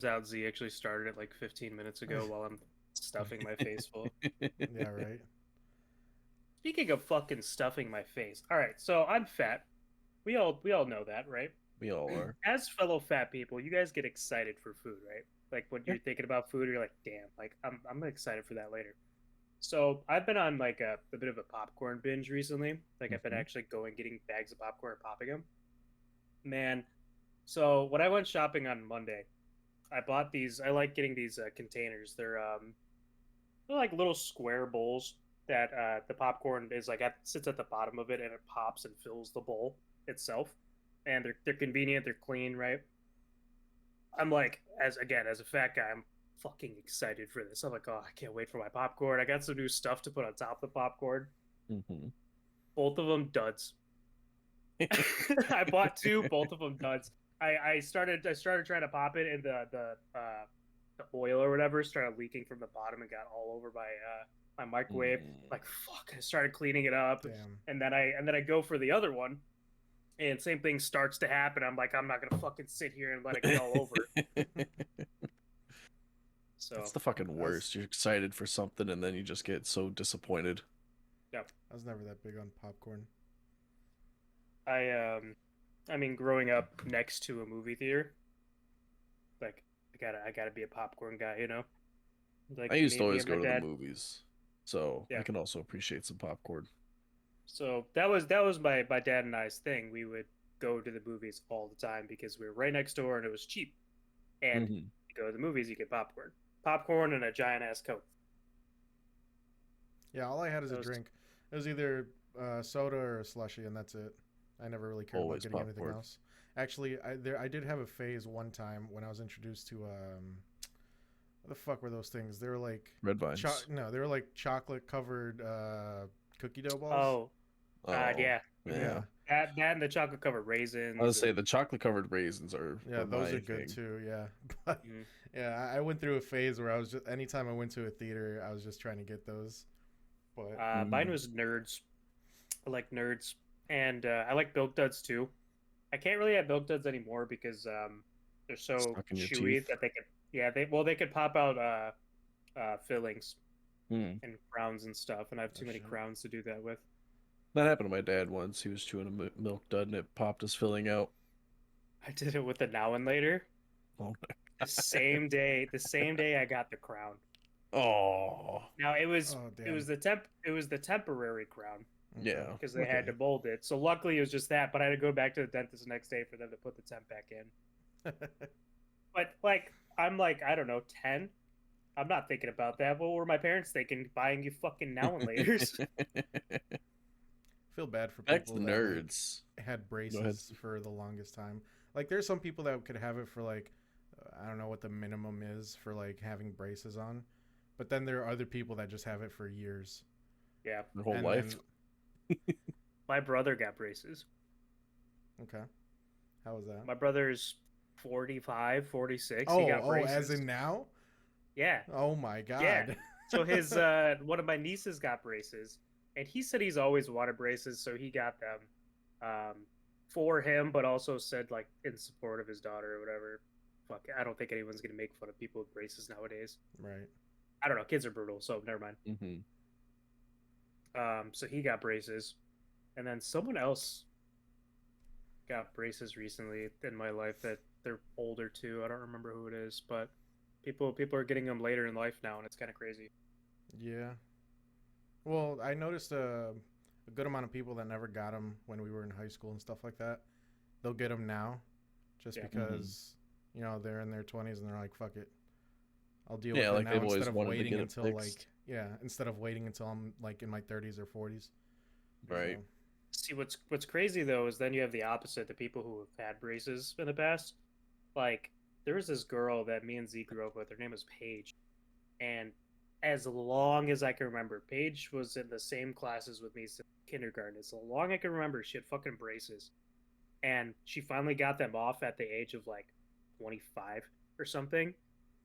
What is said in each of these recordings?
Out Z actually started it like 15 minutes ago while I'm stuffing my face full. Yeah, right. Speaking of fucking stuffing my face, all right, so I'm fat. We all know that, right? We all are. As fellow fat people, you guys get excited for food, right? Like when Yeah. you're thinking about food, you're like, damn, like I'm excited for that later. So I've been on like a bit of a popcorn binge recently. Like I've been Mhm. actually going getting bags of popcorn and popping them. Man, so when I went shopping on Monday, I bought these. I like getting these containers. They're like little square bowls that the popcorn is like sits at the bottom of it and it pops and fills the bowl itself. And they're convenient. They're clean, right? I'm like, as a fat guy, I'm fucking excited for this. I'm like, oh, I can't wait for my popcorn. I got some new stuff to put on top of the popcorn. Mhm. Both of them duds. I bought two, both of them duds. I started trying to pop it, and the oil or whatever started leaking from the bottom and got all over my microwave. Mm. Like fuck, I started cleaning it up, Damn. and then I go for the other one, and same thing starts to happen. I'm like, I'm not gonna fucking sit here and let it get all over. That's So the fucking I was worst. You're excited for something and then you just get so disappointed. yeah, I was never that big on popcorn. I I mean, growing up next to a movie theater, like I gotta be a popcorn guy, you know. I Like used to me always and my go to the dad. movies, so I Yeah. can also appreciate some popcorn. So that was my dad and I's thing. We would go to the movies all the time because we were right next door and it was cheap. And Hmm. you go to the movies, you get popcorn, and a giant ass Coke. Yeah, all I had is a Those drink. It was either soda or a slushy, and that's it. I never really cared about Always getting anything popcorn. else. Actually, I did have a phase one time when I was introduced to what the fuck were those things? They were like Red vines. no, they were like chocolate covered cookie dough balls. oh God, Oh, yeah. yeah. Yeah, That and the chocolate covered I would raisins say and the chocolate covered raisins yeah, were those my are good thing. too. Yeah, but mhm. yeah, I went through a phase where I was just anytime I went to a theater, I was just trying to get those. But Mine Mm. was Nerds. I like Nerds, and I like Milk Duds too. I can't really have Milk Duds anymore because they're so Stuck in your chewy teeth. that they could pop out fillings Mm. and crowns and stuff, and I have oh too many shit. crowns to do that with. That happened to my dad once. He was chewing a milk dud and it popped his filling out. I did it with the Now and Later. Oh The same day I got the crown. Oh, Now it was Oh it damn. was the temporary crown Okay. yeah. because they had Okay. to mold it. So luckily it was just that, but I had to go back to the dentist the next day for them to put the temp back in. But like I'm like, I don't know, 10. I'm not thinking about that. What were my parents thinking buying you fucking Now and Laters? Feel bad for Back to people the that like nerds. had Go ahead. braces for the longest time. Like there's some people that could have it for like I don't know what the minimum is for like having braces on, but then there are other people that just have it for years. Yeah. Your whole And life. then My brother got braces. okay, how was that? My brother's 45, 46. He Oh, got oh, as braces. in now? Yeah. Oh my Yeah. god. So his one of my nieces got braces, and he said he's always wanted braces, so he got them for him, but also said like in support of his daughter or whatever. Fuck, I don't think anyone's gonna make fun of people with braces nowadays. Right. I don't know, kids are brutal, so never mind. Hmm. So he got braces, and then someone else got braces recently in my life that they're older too. I don't remember who it is, but people are getting them later in life now, and it's kind of crazy. Yeah. Well, I noticed a good amount of people that never got them when we were in high school and stuff like that. They'll get them now, just Yeah. because you know they're in their 20s and they're like, "Fuck it, I'll deal Yeah, with it like now they've always instead of wanted to waiting get it until fixed. like yeah, instead of waiting until I'm like in my 30s or 40s." Right. So See, what's crazy though is then you have the opposite, the people who have had braces in the past. Like there was this girl that me and Z grew up with. Her name was Paige, and as long as I can remember, Paige was in the same classes with me since kindergarten. As long as I can remember, she had fucking braces, and she finally got them off at the age of like 25 or something.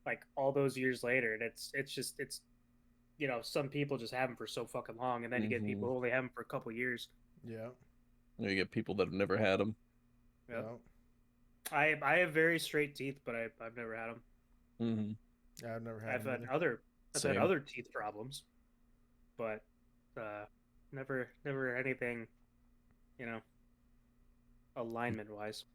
Like all those years later, and it's some people just have them for so fucking long, and then you get Hmm. people who only have them for a couple years. yeah, You get people that have never had them. Yep. yeah. I have very straight teeth, but I've never had them. Hmm. Yeah, I've never had I've them had either. I've had Same. other teeth problems, but never anything, you know, alignment wise.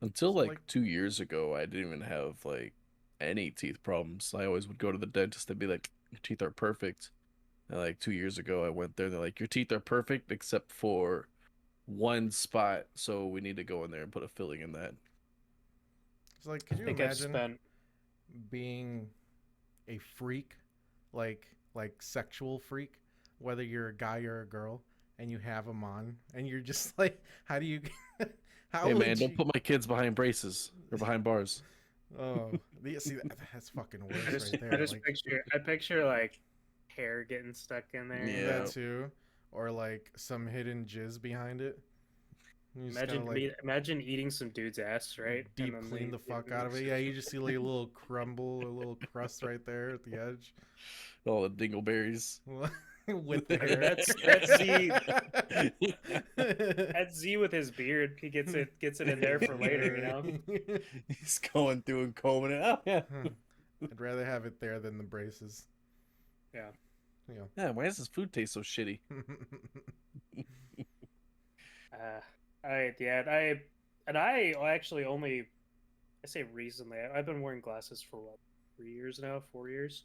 Until So like like, 2 years ago, I didn't even have like any teeth problems. I always would go to the dentist and be like, "Your teeth are perfect." And like 2 years ago, I went there and they're like, "Your teeth are perfect except for one spot, so we need to go in there and put a filling in that." it's like, I could you think I've imagine spent being a freak, like sexual freak, whether you're a guy or a girl, and you have them on, and you're just like, how do you, how Hey would man, don't you? put my kids behind braces or behind bars. Oh, see, that's fucking I worse just right I there. just Like picture like hair getting stuck in there, you that Yeah. know. too, or like some hidden jizz behind it. You just gotta like Imagine eating some dude's ass, right? And deep then clean the fuck out of it. the Yeah, you just see like a little crumble, a little crust right there at the edge All the dingleberries. with the I mean, hair. that's Z with his beard. He gets it in there for later, you know. He's going through and combing it. Oh yeah. I'd rather have it there than the braces. Yeah. Yeah. Yeah, why does this food taste so shitty? I actually only I say recently. I've been wearing glasses for what 3 years now, 4 years.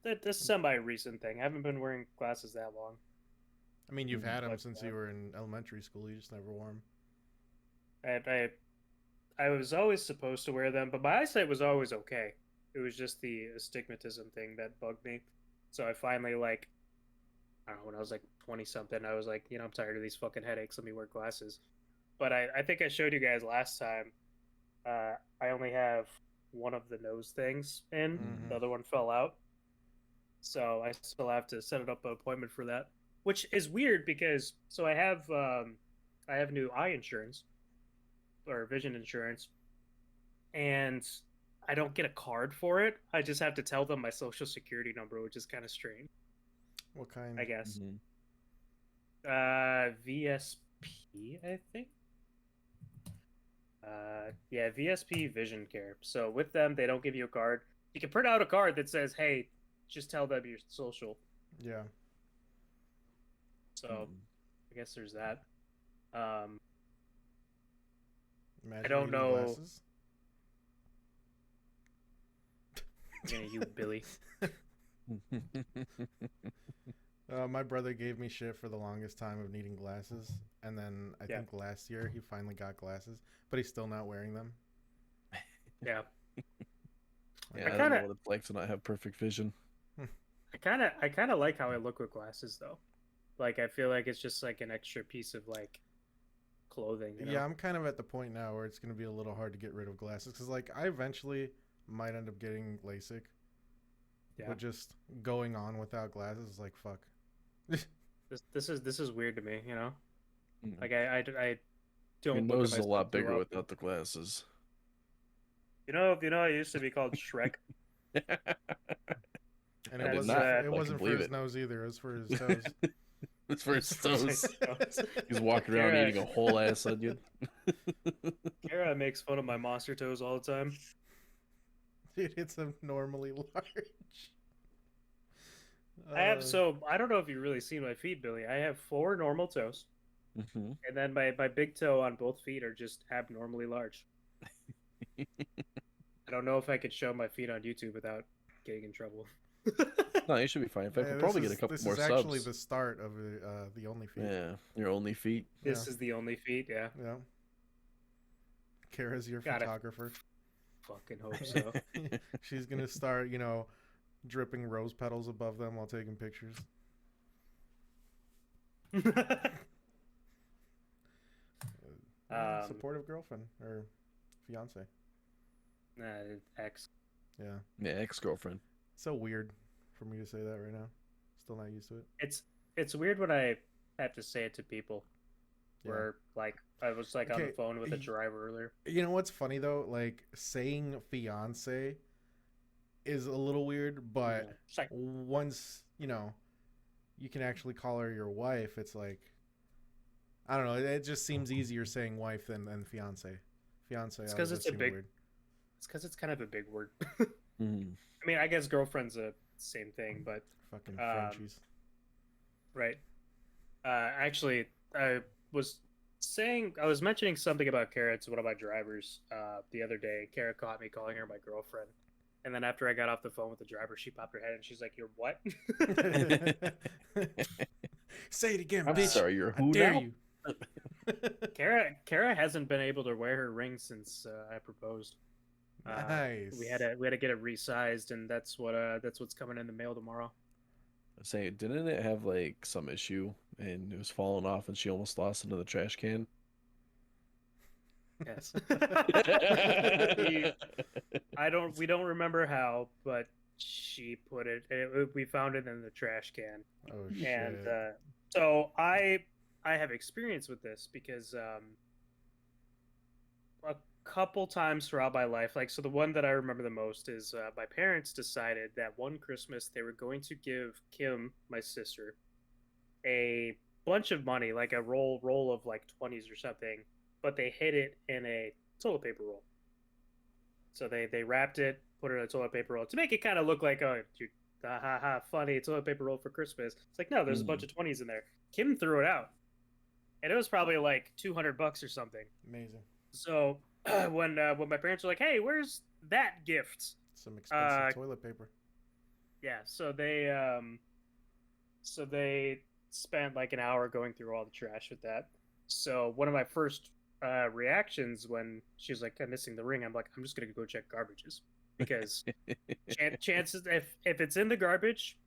This semi-recent thing. I haven't been wearing glasses that long. I mean, you've had them But since you were in elementary school. You just never wore them. I was always supposed to wear them, but my eyesight was always okay. It was just the astigmatism thing that bugged me. So I finally like I don't know when I was like 20 something. I was like, I'm tired of these fucking headaches. Let me wear glasses. But I think I showed you guys last time. I only have one of the nose things in. Mhm. The other one fell out. So I still have to set it up an appointment for that, which is weird because so I have new eye insurance or vision insurance, and I don't get a card for it. I just have to tell them my social security number, which is kind of strange, What kind? I guess. Mhm. VSP, I think. Yeah, VSP Vision Care. So with them, they don't give you a card. You can print out a card that says, "Hey, just tell them your social." Yeah. So Mhm. I guess there's that. Um, Imagine don't needing know. glasses. Yeah, you Billy. My brother gave me shit for the longest time of needing glasses, and then I think last year he finally got glasses, but he's still not wearing them. Yeah. Yeah, I I don't kinda- know what it's like to not have perfect vision. I kind of like how I look with glasses though. Like I feel like it's just like an extra piece of like clothing. You know? Yeah, I'm kind of at the point now where it's going to be a little hard to get rid of glasses because, like, I eventually might end up getting LASIK, Yeah. but just going on without glasses is like fuck. This is weird to me. You know. Mhm. Like I Your don't look nose at is a myself lot too bigger often. without the glasses. It used to be called Shrek. And I it did wasn't. not, For, but I it can wasn't for believe his it. nose either. It was for his toes. It's for his For his toes. toes. He's walking around Kara- eating a whole ass onion. Kara makes fun of my monster toes all the time. Dude, it's abnormally large. I don't know if you've really seen my feet, Billy. I have 4 normal toes, Mhm. and then my big toe on both feet are just abnormally large. I don't know if I could show my feet on YouTube without getting in trouble. No, you should be fine. In fact, Hey, we'll probably get a couple this more is actually subs. the start of the only feet. Yeah, your only feet. This is the only feet, yeah. Yeah. Kara's your Got it. photographer. Fucking hope so. She's gonna start, dripping rose petals above them while taking pictures. Supportive girlfriend or fiance. Ex. Yeah. Yeah, ex-girlfriend. So weird for me to say that right now. Still not used to it. It's weird when I have to say it to people. Yeah. Where like I was like on Okay, the phone with a driver earlier. You know what's funny though? Like saying fiance is a little weird, but It's like, once, you can actually call her your wife, it's like I don't know, it just seems easier saying wife than fiance. Fiance It's 'cause always it's a seemed big- weird. it's because it's kind of a big word. Mm. I mean, I guess girlfriend's the same thing, but Fucking um, Frenchies. right. Actually, I was I was mentioning something about Kara to one of my drivers the other day. Kara caught me calling her my girlfriend. And then after I got off the phone with the driver, she popped her head and she's like, "You're what?" Say it again, I'm bitch. sorry, you're I who dare now? you. Kara hasn't been able to wear her ring since I proposed. Nice. We had to get it resized, and that's what's coming in the mail tomorrow. Say, didn't it have like some issue and it was falling off and she almost lost into the trash can? Yes. We don't remember how, but she put we found it in the trash can. Oh shit. And so I have experience with this because a couple times throughout my life, like, so the one that I remember the most is my parents decided that one Christmas they were going to give Kim, my sister, a bunch of money, like a roll of like 20s or something, but they hid it in a toilet paper roll. So they wrapped it, put it in a toilet paper roll to make it kind of look like, oh, dude, ha ha ha, funny toilet paper roll for Christmas. It's like, no, there's a bunch of 20s in there. Kim threw it out, and it was probably like $200 or something. Amazing. So when my parents were like, "Hey, where's that gift?" Some expensive toilet paper. Yeah, so they spent like an hour going through all the trash with that. So one of my first reactions when she was like, "I'm missing the ring," I'm like, "I'm just gonna go check garbages," because chances if it's in the garbage,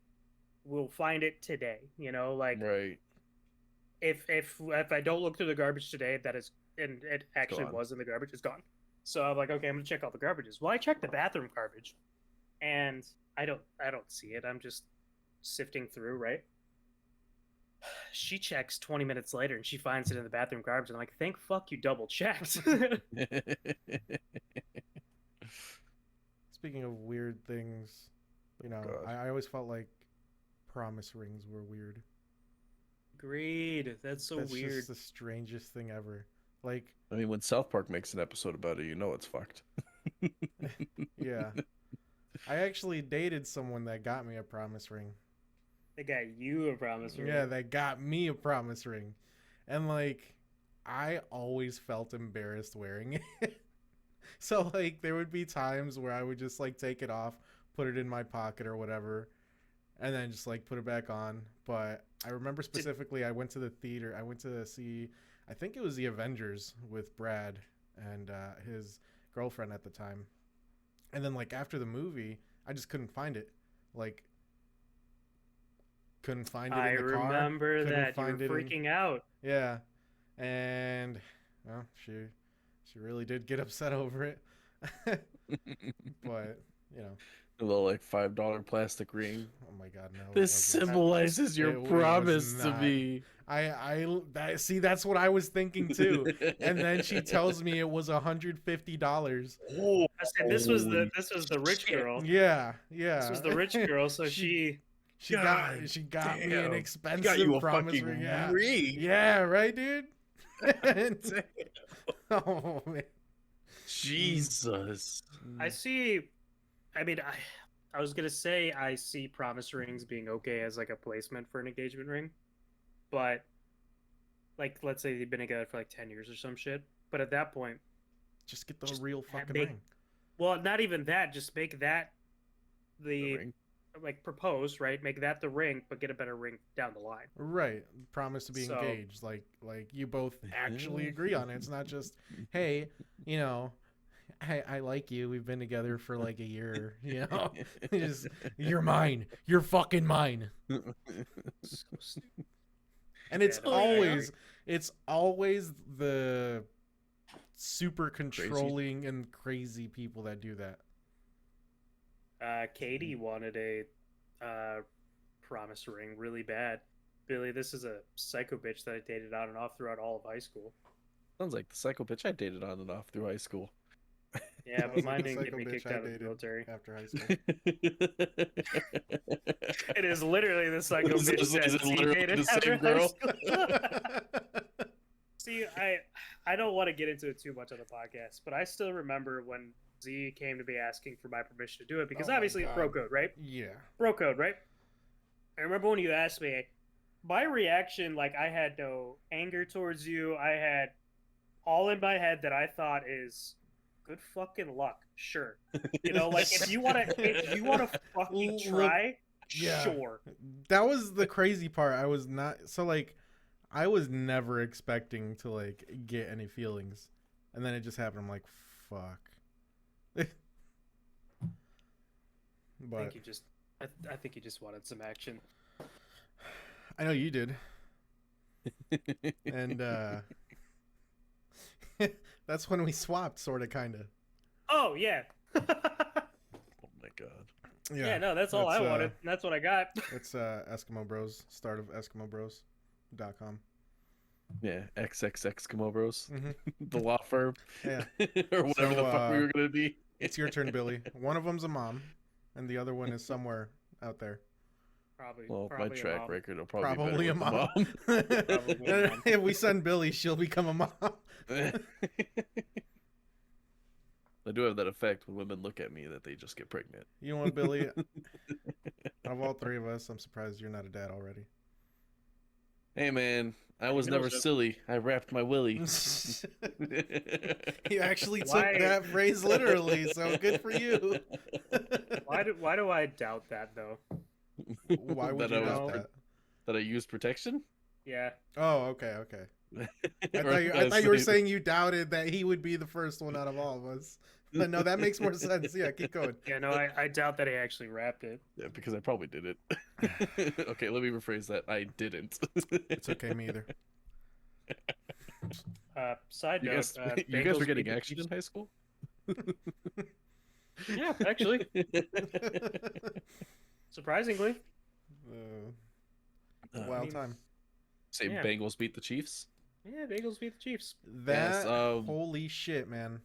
we'll find it today. You know, like Right. if I don't look through the garbage today, that is, and it actually Gone. was in the garbage, it's gone. So I'm like, okay, I'm gonna check all the garbages. Well, I checked the bathroom garbage, and I don't see it. I'm just sifting through, right? She checks 20 minutes later and she finds it in the bathroom garbage. And I'm like, thank fuck you double checked. Speaking of weird things, you know, God. I always felt like promise rings were weird. Agreed. That's so That's weird. just the strangest thing ever. Like, I mean, when South Park makes an episode about it, you know it's fucked. yeah. I actually dated someone that got me a promise ring. They got you a promise ring. Yeah, they got me a promise ring. And like, I always felt embarrassed wearing it. So like, there would be times where I would just like take it off, put it in my pocket or whatever, and then just like put it back on. But I remember specifically, I went to the theater. I went to see, I think it was the Avengers with Brad and his girlfriend at the time. And then like after the movie, I just couldn't find it. Like, couldn't find it I in the car. remember Couldn't that. You were find it in- freaking out. Yeah, and well, she really did get upset over it. But you know, A little like $5 plastic ring. oh my god, no! it This wasn't. symbolizes your It was promise to not. me. See, that's what I was thinking too. And then she tells me it was $150. Oh, I said this was the rich girl. Yeah. This was the rich girl, so she got God me an damn. expensive got you a promise fucking ring. Yeah. ring. Yeah, right, dude. Oh man. Jesus. I see. I mean, I was gonna say I see promise rings being okay as like a placement for an engagement ring, but like let's say they've been together for like 10 years or some shit. But at that point, Just get the Just real fucking make- ring. well, not even that. Just make that The ring. like propose, right? Make that the ring, but get a better ring down the line. Right. Promise to be So- engaged. Like you both actually agree on it. It's not just, hey, you know, I like you. We've been together for like a year, you know. Just, you're mine. You're fucking mine. So stupid. And it's Yeah, no, I agree. always the super controlling and crazy people that do that. Katie wanted a promise ring really bad. Billy, this is a psycho bitch that I dated on and off throughout all of high school. Sounds like the psycho bitch I dated on and off through high school. Yeah, but mine The didn't get psycho me bitch kicked I out of the dated military. after high school. It is literally the psycho Is bitch it that he literally dated the after same high girl? school. See, I don't want to get into it too much on the podcast, but I still remember when Z came to me asking for my permission to do it because Oh my obviously it's bro God. code, right? Yeah. Bro code, right? I remember when you asked me, my reaction, like I had no anger towards you. I had all in my head that I thought is good fucking luck. Sure. You know, like if you wanna fucking Look, try, yeah. sure. That was the crazy part. I was not so like I was never expecting to like get any feelings. And then it just happened. I'm like, fuck. I But think you just I think you just wanted some action. I know you did. And that's when we swapped, sorta, kinda. Oh yeah. Oh my god. Yeah, no, that's all I wanted. And that's what I got. It's Eskimo Bros. Start of EskimoBros.com. Yeah, XXX Eskimo Bros. Mhm. The law firm. Yeah. Or whatever So, the fuck we were gonna be. It's your turn, Billy. One of them's a mom, and the other one is somewhere out there. Probably. Well, probably my a track mom. record will probably, Probably be a better mom. with the Probably a mom. If we send Billy, she'll become a mom. mom. I do have that effect when women look at me that they just get pregnant. You know what, Billy? Of all three of us, I'm surprised you're not a dad already. Hey man, I He was knows never it. silly. I wrapped my willy. You actually took Why- that phrase literally, so good for you. Why do I doubt that though? Why would That you I was doubt pro- that? That I used protection? Yeah. Oh, okay. I Or thought you were saying you doubted that he would be the first one out of all of us. But no, that makes more sense. Yeah, keep going. Yeah, no, I doubt that he actually wrapped it. Yeah, because I probably did it. Okay, let me rephrase that. I didn't. It's okay, me either. Side You note, guys, you Bengals guys were beat getting the action in Chiefs. high school? Yeah, actually, surprisingly. Wild mean, time. Say Yeah. Bengals beat the Chiefs? Yeah, Bengals beat the Chiefs. That Yes, holy shit, man.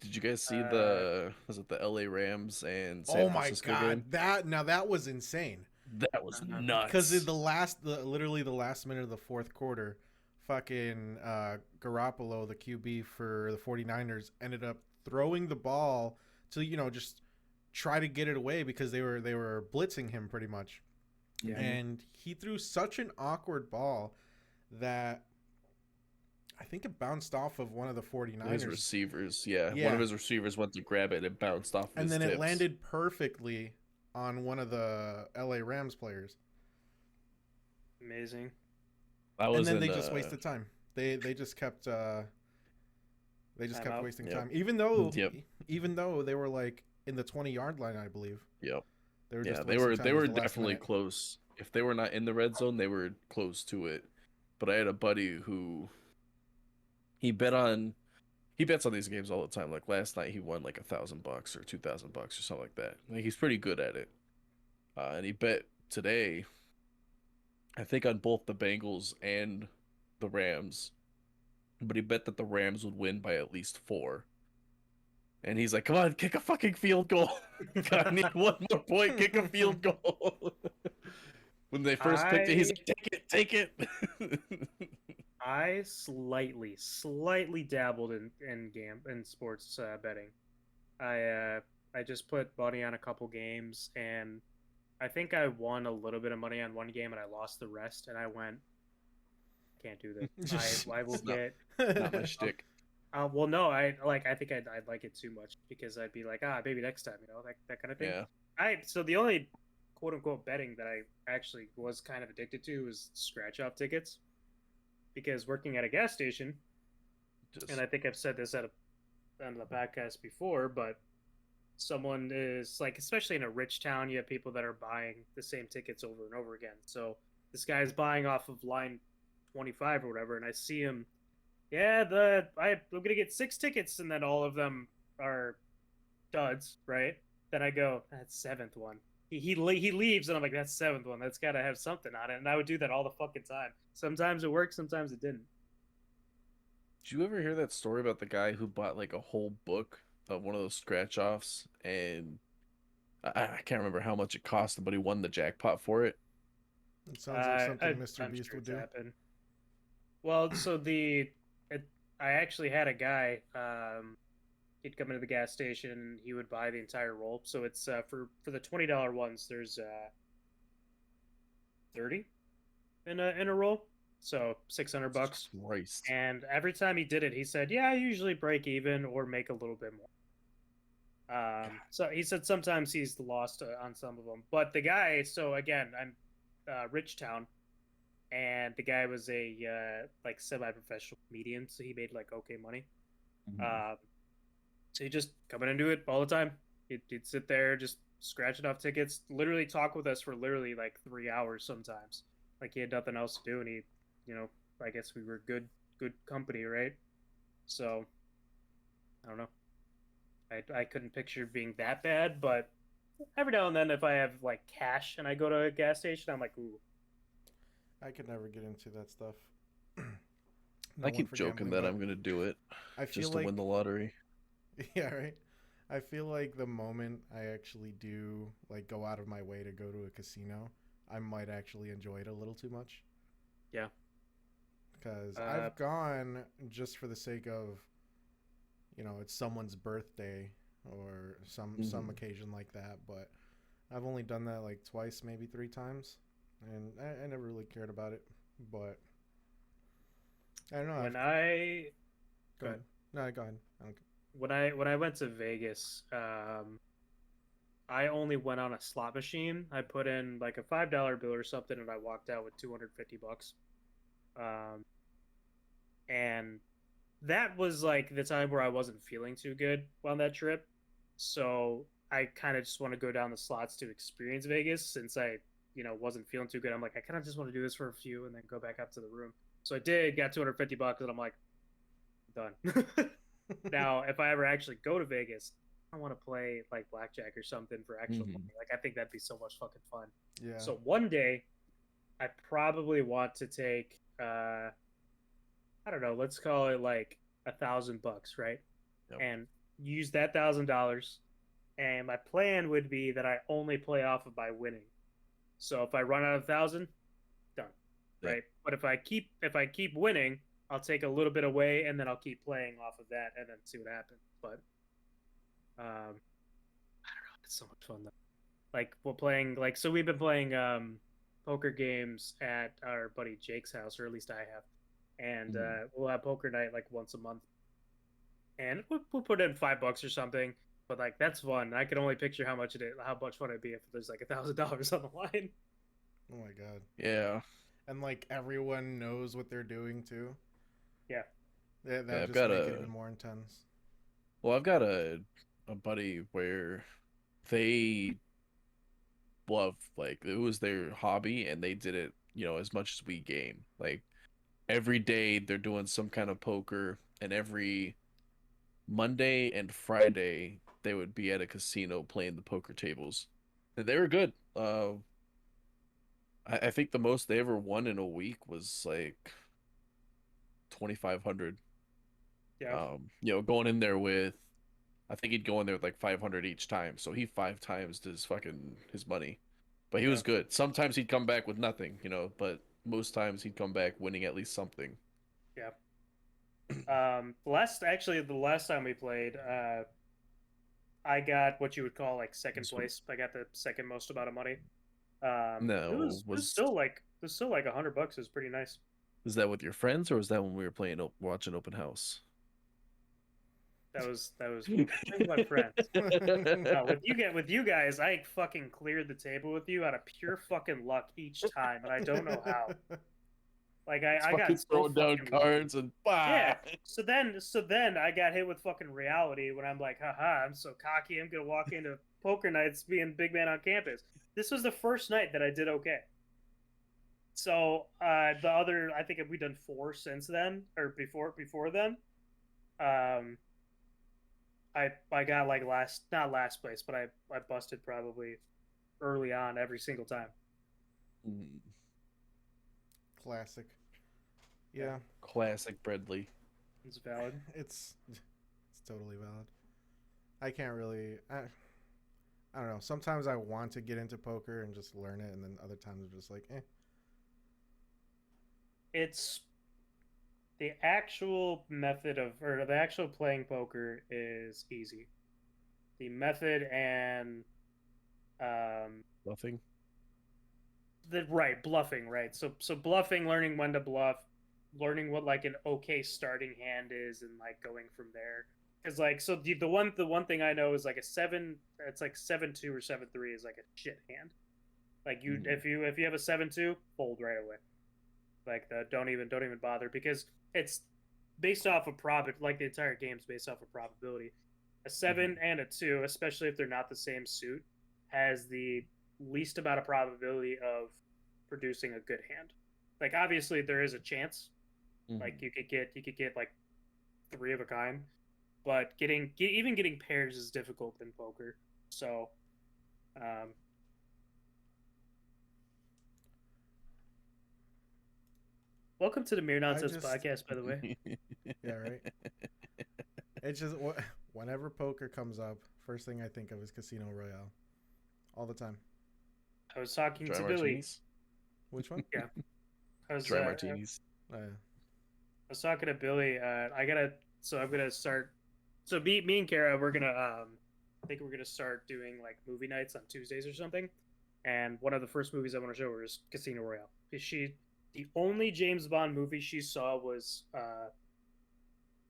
Did you guys see was it the LA Rams and San Oh my Francisco god, game? that was insane. That was Uh-huh. nuts. Because in literally the last minute of the fourth quarter, fucking Garoppolo, the QB for the 49ers, ended up throwing the ball to, just try to get it away because they were blitzing him pretty much. Yeah. And he threw such an awkward ball that I think it bounced off of one of the 49ers. His receivers, yeah. Yeah. One of his receivers went to grab it and it bounced off of And his then it tips. landed perfectly on one of the LA Rams players. Amazing. And then they just wasted time. They just kept Time out. wasting Yep. time. Even though Yep. they were like in the 20-yard line, I believe. Yep. They were Yeah, just they wasting were time they at were the last definitely minute. close. If they were not in the red zone, they were close to it. But I had a buddy who he bets on these games all the time. Like last night, he won like $1,000 or $2,000 or something like that. Like he's pretty good at it. And he bet today, I think on both the Bengals and the Rams, but he bet that the Rams would win by at least 4. And he's like, "Come on, kick a fucking field goal! I need one more point. Kick a field goal." When they first picked it, he's like, "Take it." I slightly dabbled in sports betting. I just put money on a couple games, and I think I won a little bit of money on one game, and I lost the rest. And I went, can't do this. I will It's not- get. Not my shtick. Well, no, I think I'd like it too much because I'd be like, maybe next time, that kind of thing. Yeah. So the only quote unquote betting that I actually was kind of addicted to was scratch off tickets, because working at a gas station, Just and I think I've said this on the podcast before, but someone is like, especially in a rich town, you have people that are buying the same tickets over and over again. So this guy's buying off of line 25 or whatever, and I see him. Yeah, I'm gonna get 6 tickets, and then all of them are duds, right? Then I go, that's 7th one. He leaves, and I'm like, that's 7th one. That's got to have something on it. And I would do that all the fucking time. Sometimes it worked, sometimes it didn't. Did you ever hear that story about the guy who bought like a whole book of one of those scratch offs, and I can't remember how much it cost him, but he won the jackpot for it? It sounds like something Mr. I'm Beast sure would it's do. happened. Well, so I actually had a guy. he'd come into the gas station and he would buy the entire roll. So it's for the $20 ones, there's 30 in a roll, so $600. Christ. And every time he did it, he said, "Yeah, I usually break even or make a little bit more." So he said sometimes he's lost on some of them, but the guy. So again, I'm Richtown, and the guy was a like semi-professional comedian, so he made like okay money. Mhm. So he just coming into it all the time. He'd sit there just scratching off tickets, literally talk with us for literally like 3 hours sometimes. Like he had nothing else to do, and he, you know, I guess we were good company, right? So I don't know. I couldn't picture being that bad, but every now and then, if I have like cash and I go to a gas station, I'm like, ooh, I could never get into that stuff. No I one keep for joking gambling, that but I'm gonna do it I feel just to like win the lottery. yeah, right. I feel like the moment I actually do like go out of my way to go to a casino, I might actually enjoy it a little too much. yeah. Because Uh, I've gone just for the sake of, it's someone's birthday or some Mhm. occasion like that. But I've only done that like twice, maybe three times, and I never really cared about it. But I don't know. when I've I go go ahead. ahead. No, go ahead. I don't. When I went to Vegas, I only went on a slot machine. I put in like a $5 bill or something, and I walked out with $250. Um, and that was like the time where I wasn't feeling too good on that trip. So I kind of just want to go down the slots to experience Vegas since I, wasn't feeling too good. I'm like, I kind of just want to do this for a few and then go back up to the room. So I did, got $250, and I'm like, done. Now, if I ever actually go to Vegas, I want to play like blackjack or something for actual money. Mhm. Like I think that'd be so much fucking fun. Yeah. So one day, I probably want to take I don't know, let's call it like $1,000, right? Yep. And use that $1,000. And my plan would be that I only play off of by winning. So if I run out of 1,000, done, Yep. right? But if I keep winning, I'll take a little bit away and then I'll keep playing off of that and then see what happens. But I don't know, it's so much fun though. Like we're playing like so we've been playing poker games at our buddy Jake's house, or at least I have. And Mhm. we'll have poker night like once a month, and we'll put in $5 or something. But like that's fun. I can only picture how much fun it'd be if there's like $1,000 on the line. Oh my god. Yeah. And like everyone knows what they're doing too. Yeah, That'll Yeah, I've just got make it a even more intense. I've got a buddy where they love, like, it was their hobby and they did it, as much as we game. Like every day they're doing some kind of poker, and every Monday and Friday they would be at a casino playing the poker tables. And they were good. I think the most they ever won in a week was like 2,500. yeah, Going in there with, I think he'd go in there with like 500 each time, so he five times his money. But he yeah, was good. Sometimes he'd come back with nothing, but most times he'd come back winning at least something. yeah. The last time we played, I got what you would call like second This one- place. I got the second most amount of money. It No, was it was still like $100. It was pretty nice. was that with your friends, or was that when we were watching open house? That was with my friends. No, with you guys, I fucking cleared the table with you out of pure fucking luck each time, and I don't know how. Like It's I got fucking so throwing down fucking lucky. cards and Yeah. bah! So then I got hit with fucking reality when I'm like, haha, I'm so cocky. I'm gonna walk into poker nights being big man on campus. This was the first night that I did okay. So I think we done four since then or before then. Um, I got like not last place, but I busted probably early on every single time. Mm, Classic. Yeah, Yeah, classic Bradley. it's valid. it's totally valid. I can't really. I don't know. Sometimes I want to get into poker and just learn it, and then other times I'm just like, eh. It's the actual method of, or the actual playing poker is easy. The method and um, Nothing. the right bluffing, right? So bluffing, learning when to bluff, learning what like an okay starting hand is, and like going from there. Because like so the one thing I know is like a seven. It's like 7-2 or 7-3 is like a shit hand. Like you Mhm. if you have a 7-2, fold right away. Like the don't even bother because it's based off of like the entire game's based off of probability. A 7 and a 2, especially if they're not the same suit, has the least amount of probability of producing a good hand. Like obviously there is a chance. Like Mhm. you could get like three of a kind, but even getting pairs is difficult in poker. So um, welcome to the Mere I Nonsense just podcast, by the way. yeah, right. It's just whenever poker comes up, first thing I think of is Casino Royale, all the time. I was talking Dry to Billy. martinis. Which one? Yeah, I was Dry martinis. Oh, yeah. I was talking to Billy. I'm gonna start. So me and Kara, we're gonna I think we're gonna start doing like movie nights on Tuesdays or something. And one of the first movies I want to show her is Casino Royale. The only James Bond movie she saw was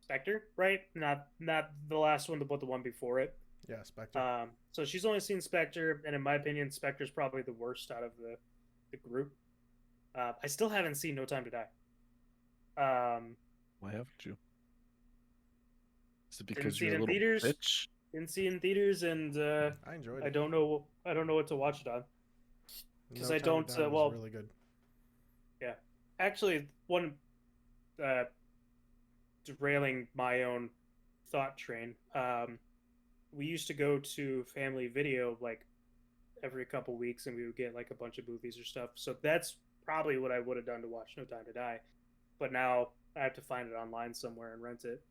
Spectre, right? Not the last one, but the one before it. Yeah, Spectre. So she's only seen Spectre, and in my opinion, Spectre's probably the worst out of the group. I still haven't seen No Time to Die. Why haven't you? Is it Didn't because see you're it a in little theaters. bitch? Didn't see it in theaters, and I enjoyed I it. don't know. I don't know what to watch it on because No I Time to don't. Die was Well, really good. yeah, actually, one uh, derailing my own thought train. We used to go to Family Video like every couple weeks, and we would get like a bunch of movies or stuff. So that's probably what I would have done to watch No Time to Die. But now I have to find it online somewhere and rent it.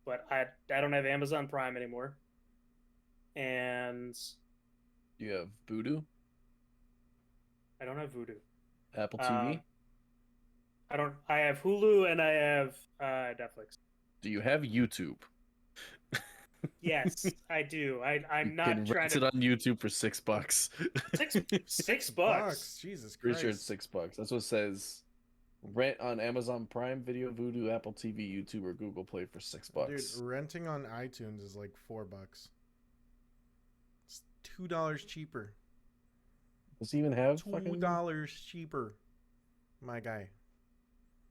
But I don't have Amazon Prime anymore, and You have Voodoo, I don't have Vudu. Apple Um, TV. I don't. I have Hulu and I have Netflix. Do you have YouTube? Yes, I do. You I'm not can trying rent it to on YouTube for $6. six Six six bucks. bucks. Jesus Pretty sure it's Christ. $6. That's what it says. Rent on Amazon Prime Video, Voodoo, Apple TV, YouTube, or Google Play for $6. Dude, renting on iTunes is like $4. It's $2 cheaper. Does he even have fucking? $2 cheaper. My guy.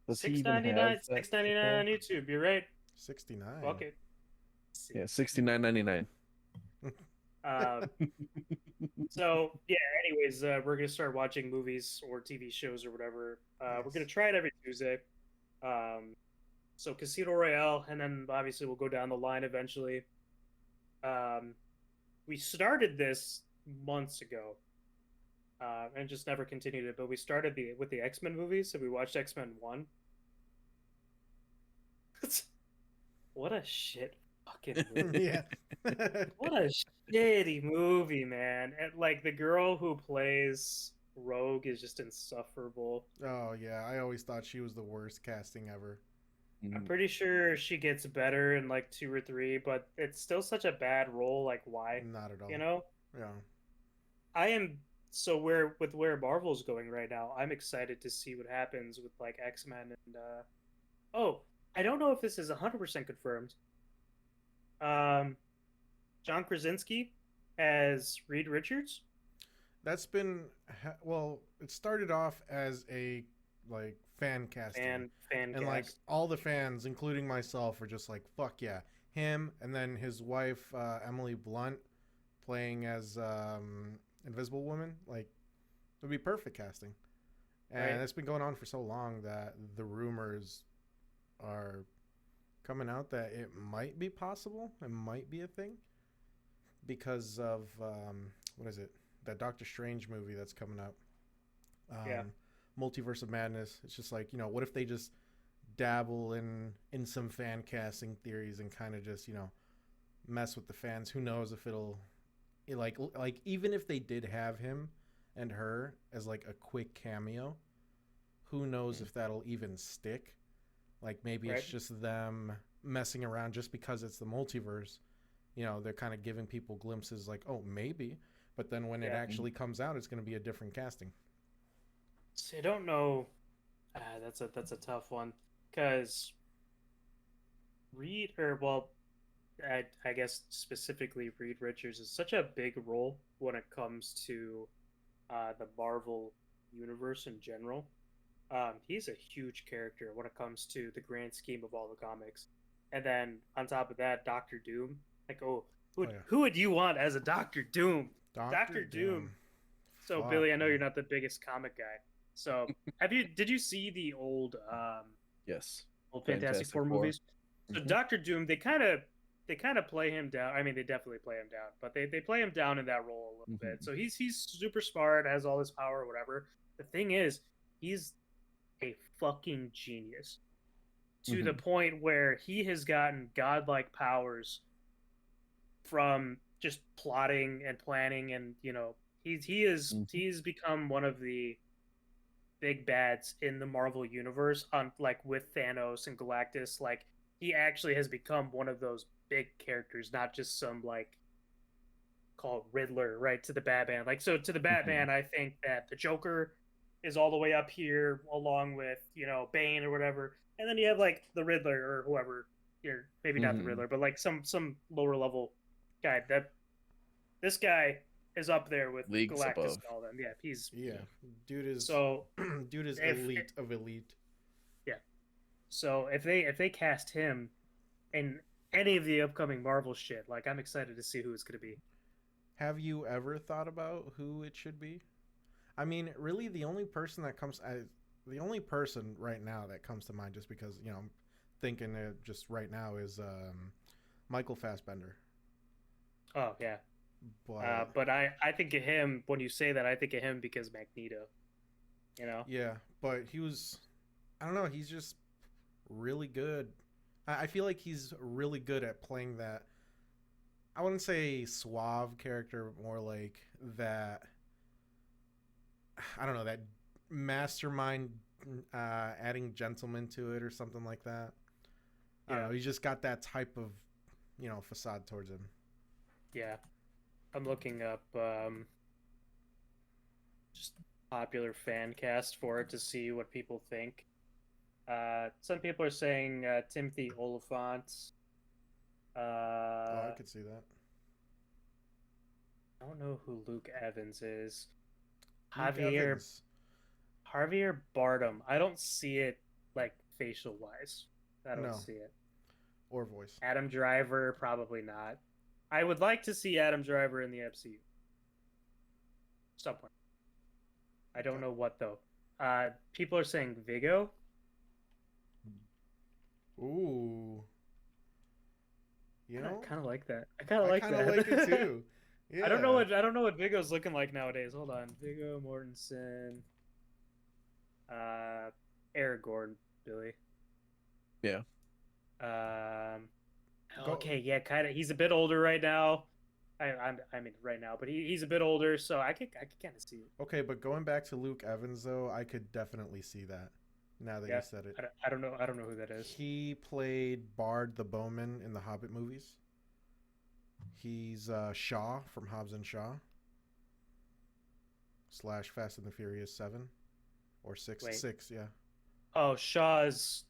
Does he Six even ninety have nine. that Six ninety shit nine though? on YouTube. You're right. 69. Fuck it. Yeah, $69.99. Um. So yeah. Anyways, we're gonna start watching movies or TV shows or whatever. We're gonna Yes. try it every Tuesday. Um. So Casino Royale, and then obviously we'll go down the line eventually. Um. We started this months ago, and just never continued it. But we started with the X-Men movies, so we watched X-Men 1. What a shit fucking movie. Yeah. What a shitty movie, man. And like the girl who plays Rogue is just insufferable. Oh yeah, I always thought she was the worst casting ever. I'm pretty sure she gets better in like 2 or 3, but it's still such a bad role. Like, why? Not at all. You know? Yeah. I am so where Marvel's going right now. I'm excited to see what happens with like X-Men and oh, I don't know if this is 100% confirmed. Um, John Krasinski as Reed Richards. That's been well, it started off as a like fan casting. Fan And like cast. all the fans, including myself, are just like, "Fuck yeah, him!" And then his wife, Emily Blunt, playing as Invisible Woman, like, it would be perfect casting. And Right. it's been going on for so long that the rumors are coming out that it might be possible, it might be a thing, because of what is it? That Doctor Strange movie that's coming out. Yeah. Multiverse of Madness. It's just like, what if they just dabble in some fan casting theories and kind of just, mess with the fans. Who knows if like even if they did have him and her as like a quick cameo, who knows if that'll even stick. Like maybe Right. it's just them messing around just because it's the multiverse. You know, they're kind of giving people glimpses like, oh, maybe. But then when it Yeah. actually comes out, it's going to be a different casting. So I don't know. That's a tough one because Reed or well, I guess specifically Reed Richards is such a big role when it comes to the Marvel universe in general. He's a huge character when it comes to the grand scheme of all the comics. And then on top of that, Doctor Doom. Like, oh, Oh, yeah. who would you want as a Doctor Doom? Doctor Doctor Doom. Doom. So Fuck, Billy, I know man. you're not the biggest comic guy. So did you see the Yes. old Fantastic Fantastic Four Four. movies? So Mhm. Doctor Doom, they kind of play him down. I mean, they definitely play him down, but they play him down in that role a little bit. Mhm. So he's super smart, has all this power, or whatever. The thing is, he's a fucking genius to the Mhm. point where he has gotten godlike powers from just plotting and planning, and Mhm. he's become one of the big bads in the Marvel universe on like with Thanos and Galactus. Like he actually has become one of those big characters, not just some like called Riddler, right? To the Batman. Like so to the Mhm. Batman, I think that the Joker is all the way up here along with, Bane or whatever. And then you have like the Riddler or whoever, maybe not the Mhm. Riddler, but like some lower level guy. That this guy is up there with Leagues Galactus above. and all them. Yeah, he's Yeah. Dude is so dude is if elite of elite. yeah. So if they cast him in any of the upcoming Marvel shit, like I'm excited to see who it's gonna be. Have you ever thought about who it should be? I mean, really, the only person right now that comes to mind, just because I'm thinking it just right now, is Michael Fassbender. Oh yeah. But But I think of him when you say that. I think of him because Magneto. You know. yeah, but I don't know, he's just really good. I feel like he's really good at playing that. I wouldn't say suave character, but more like that. I don't know, that mastermind, adding gentleman to it or something like that. I don't Yeah. know. He's just got that type of facade towards him. Yeah. I'm looking up just popular fan cast for it to see what people think. Some people are saying Timothy Oliphant. Oh, I I could see that. don't know who Luke Evans is. Luke Javier Evans, Javier Bardem. I don't see it like facial wise. I don't no, see it. or voice. Adam Driver, probably not. I would like to see Adam Driver in the MCU. Somewhere. I don't Okay. know what though. People are saying Vigo. Ooh, Kind of, you kind of like that. I kind of I like kind of like it that. too. I Yeah. don't know what Vigo's looking like nowadays. Hold on, Vigo Mortensen, uh, Aragorn, Billy. Yeah. Um, Go. okay, yeah, kind of. He's a bit older right now. I mean right now, but he's a bit older, so I could kind of see it. Okay, but going back to Luke Evans though, I could definitely see that. Now that you Yeah, said it, I don't know who that is. he played Bard the Bowman in the Hobbit movies. He's Shaw from Hobbs and Shaw slash Fast and the Furious 7 or 6. Wait, 6, yeah. oh, Shaw's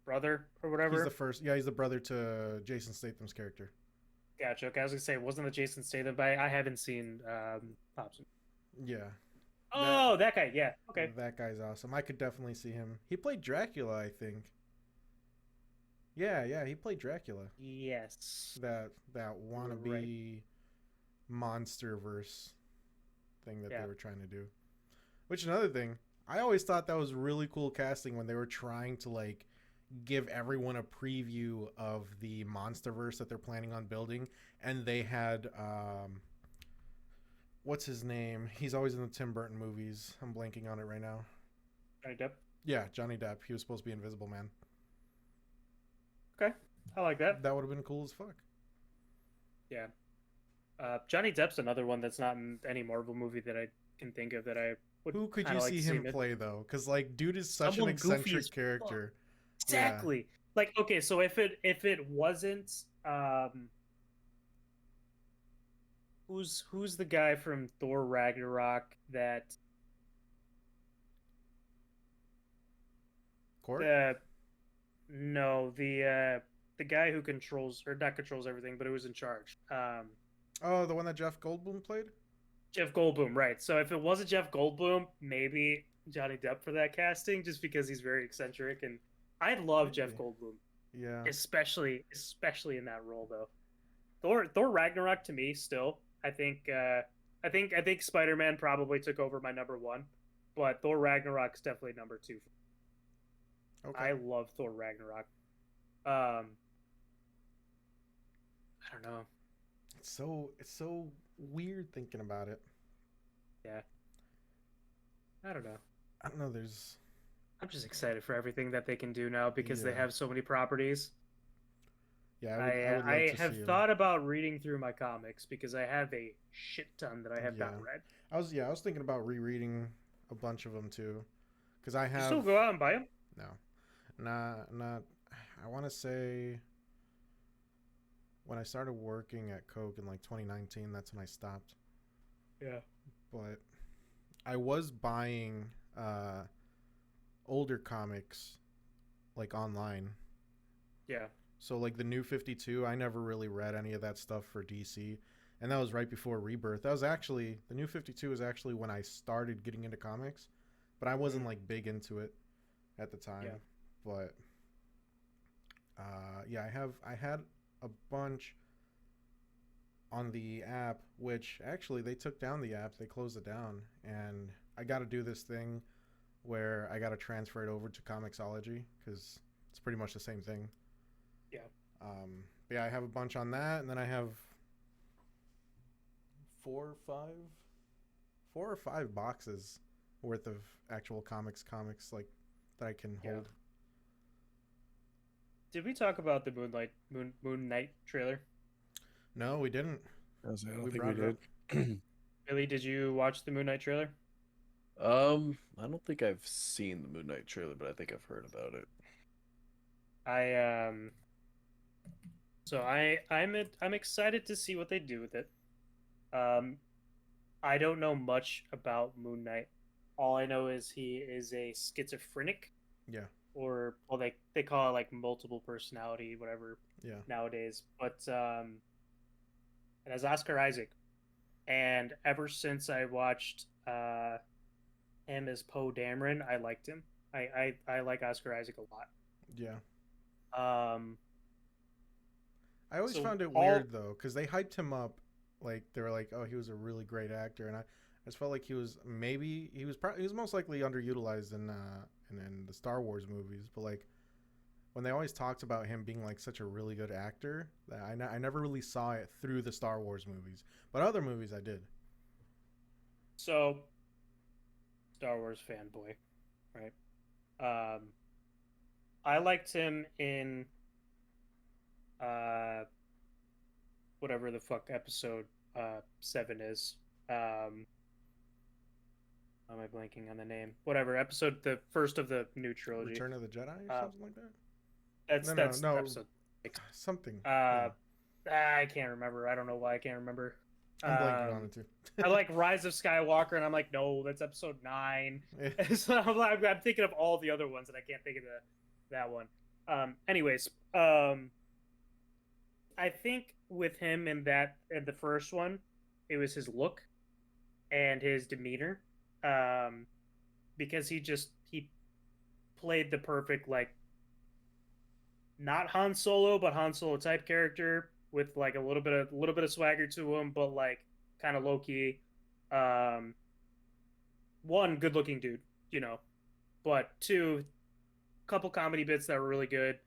brother or He's the whatever. first. Yeah, he's the brother to Jason Statham's character. Gotcha. Okay, I was gonna say, wasn't the Jason Statham, but I haven't seen Hobson. Yeah, that Oh, that guy. Yeah. Okay. that guy's awesome. I could definitely see him. He played Dracula, I think. Yeah, yeah, he played Dracula. Yes. That You were right. wannabe monster verse thing that Yeah. they were trying to do. Which another thing, I always thought that was really cool casting when they were trying to like give everyone a preview of the monsterverse that they're planning on building, and they had what's his name? He's always in the Tim Burton movies. I'm blanking on it right now. Johnny Depp. Yeah, Johnny Depp. He was supposed to be Invisible Man. Okay. I like that. That would have been cool as fuck. Yeah. Johnny Depp's another one that's not in any Marvel movie that I can think of that I would Who could kind you of like see to see him him in. play though? Because like, dude is such an Someone goofy as eccentric fuck. character. Yeah. Exactly. Like, okay, so if it wasn't who's the guy from Thor Ragnarok that Korg? the no, the guy who controls or not controls everything, but who was in charge. Oh, the one that Jeff Goldblum played? Jeff Goldblum, right. So if it wasn't Jeff Goldblum, maybe Johnny Depp for that casting, just because he's very eccentric and I love Jeff Maybe. Goldblum, Yeah. especially in that role though. Thor Ragnarok to me still, I think Spider-Man probably took over my number one, but Thor Ragnarok's definitely number two. Okay. I love Thor Ragnarok. Um, I don't know. It's so weird thinking about it. Yeah, I don't know. I don't know. There's I'm just excited for everything that they can do now because they yeah, have so many properties. yeah. I would love I to see have him. thought about reading through my comics because I have a shit ton that I have not Yeah, read. I was thinking about rereading a bunch of them too, because I You have still go out and buy them? no, not. I want to say when I started working at Coke in like 2019, that's when I stopped. Yeah. But I was buying older comics like online. Yeah. So like the New 52, I never really read any of that stuff for DC. And that was right before Rebirth. That was actually the New 52 is actually when I started getting into comics, but I wasn't Mhm. like big into it at the time. Yeah. But yeah, I had a bunch on the app, which actually they took down the app. They closed it down, and I got to do this thing where I got to transfer it over to Comixology because it's pretty much the same thing. Yeah. But yeah, I have a bunch on that, and then I have four or five, 4 or 5 boxes worth of actual comics like that I can Yeah. hold. Did we talk about the Moon Knight trailer? No, we didn't. I was like, I We don't think we brought it up. did. Billy, did you watch the Moon Knight trailer? I don't think I've seen the Moon Knight trailer, but I think I've heard about it. I so I'm excited to see what they do with it. Um I don't know much about Moon Knight. All I know is he is a schizophrenic, Yeah, or well, they call it like multiple personality, whatever yeah. nowadays. But it has Oscar Isaac, and ever since I watched him as Poe Dameron, I liked him. I like Oscar Isaac a Yeah. lot. I always So found it all weird though, because they hyped him up, like they were like, "Oh, he was a really great actor," and I just felt like he was maybe he was most likely underutilized in the Star Wars movies, but like when they always talked about him being like such a really good actor, that I never really saw it through the Star Wars movies, but other movies I did. so Star Wars fanboy, right? Um, I liked him in uh whatever the fuck episode 7 is. Um, how am I blanking on the name? Whatever episode, the first of the new trilogy. Return of the Jedi or Uh, something like that. that's No, no, that's no, episode 6. something. Uh, Yeah, I can't remember. I don't know why I can't remember. I'm blanking on it too. I like Rise of Skywalker, and I'm like, no, that's episode 9. Yeah. So I'm thinking of all the other ones, and I can't think of that one. Anyways, I think with him in the first one, it was his look and his demeanor, um, because he played the perfect like not Han Solo but Han Solo type character with like a little bit of swagger to him, but like kind of low key. Um, one good looking dude, you know, but two couple comedy bits that were really good.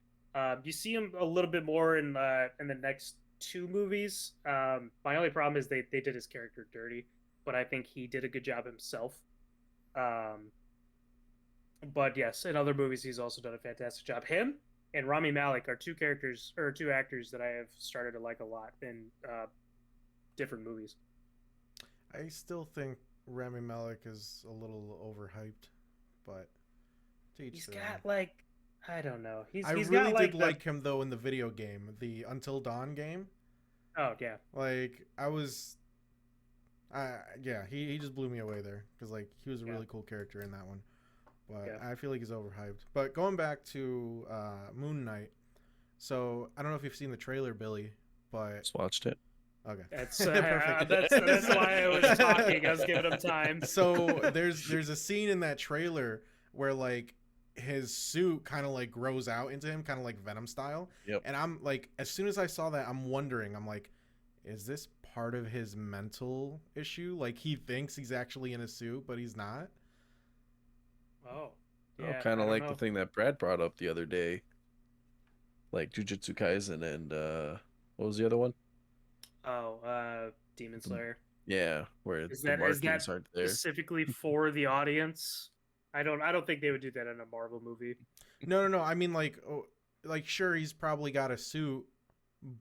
You see him a little bit more in the next 2 movies. My only problem is they did his character dirty, but I think he did a good job himself. Um, but yes, in other movies he's also done a fantastic job. Him and Rami Malek are 2 actors that I have started to like a lot in different movies. I still think Rami Malek is a little overhyped, but to each He's their own. got like I don't know. I He's really got did like the like him though in the video game, the Until Dawn game. oh yeah Like I was, yeah, he just blew me away there because like he was a yeah really cool character in that one. But yeah. I feel like he's overhyped. But going back to Moon Knight, so I don't know if you've seen the trailer, Billy, but Just watched it. okay, That's perfect. that's why I was talking. I was giving him time. So there's a scene in that trailer where like his suit kind of like grows out into him, kind of like Venom style. Yep. And I'm like, as soon as I saw that, I'm wondering, I'm like, is this part of his mental issue? Like he thinks he's actually in a suit, but he's not. Oh Oh, yeah, kind I of don't like the know. thing that Brad brought up the other day, like Jujutsu Kaisen and what was the other one? Oh, Demon Slayer. Yeah, where the Is that markings aren't there. specifically for the audience? I don't think they would do that in a Marvel movie. No. I mean, like, oh, like sure, he's probably got a suit,